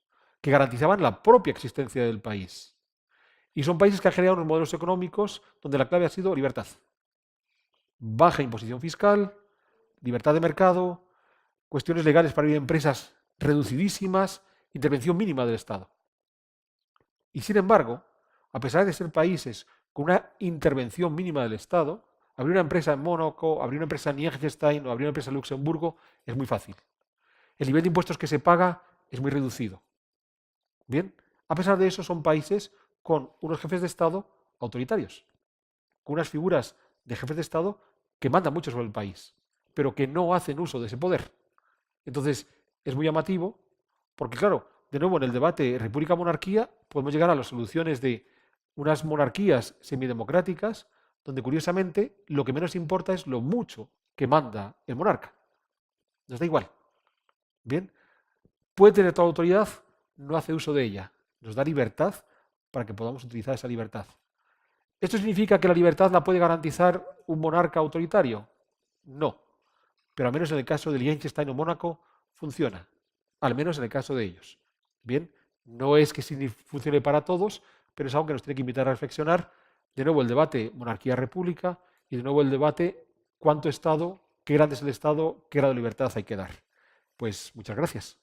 que garantizaban la propia existencia del país. Y son países que han generado unos modelos económicos donde la clave ha sido libertad. Baja imposición fiscal, libertad de mercado, cuestiones legales para abrir empresas reducidísimas, intervención mínima del Estado. Y sin embargo, a pesar de ser países con una intervención mínima del Estado, abrir una empresa en Mónaco, abrir una empresa en Liechtenstein o abrir una empresa en Luxemburgo es muy fácil. El nivel de impuestos que se paga es muy reducido. Bien, a pesar de eso son países con unos jefes de Estado autoritarios, con unas figuras de jefes de Estado que mandan mucho sobre el país, pero que no hacen uso de ese poder. Entonces, es muy llamativo, porque claro, de nuevo en el debate república-monarquía podemos llegar a las soluciones de unas monarquías semidemocráticas, donde curiosamente lo que menos importa es lo mucho que manda el monarca. Nos da igual. Bien, puede tener toda autoridad, no hace uso de ella. Nos da libertad para que podamos utilizar esa libertad. ¿Esto significa que la libertad la puede garantizar un monarca autoritario? No. Pero al menos en el caso de Liechtenstein o Mónaco funciona. Al menos en el caso de ellos. Bien, no es que funcione para todos, pero es algo que nos tiene que invitar a reflexionar. De nuevo el debate monarquía-república y de nuevo el debate cuánto Estado, qué grande es el Estado, qué grado de libertad hay que dar. Pues muchas gracias.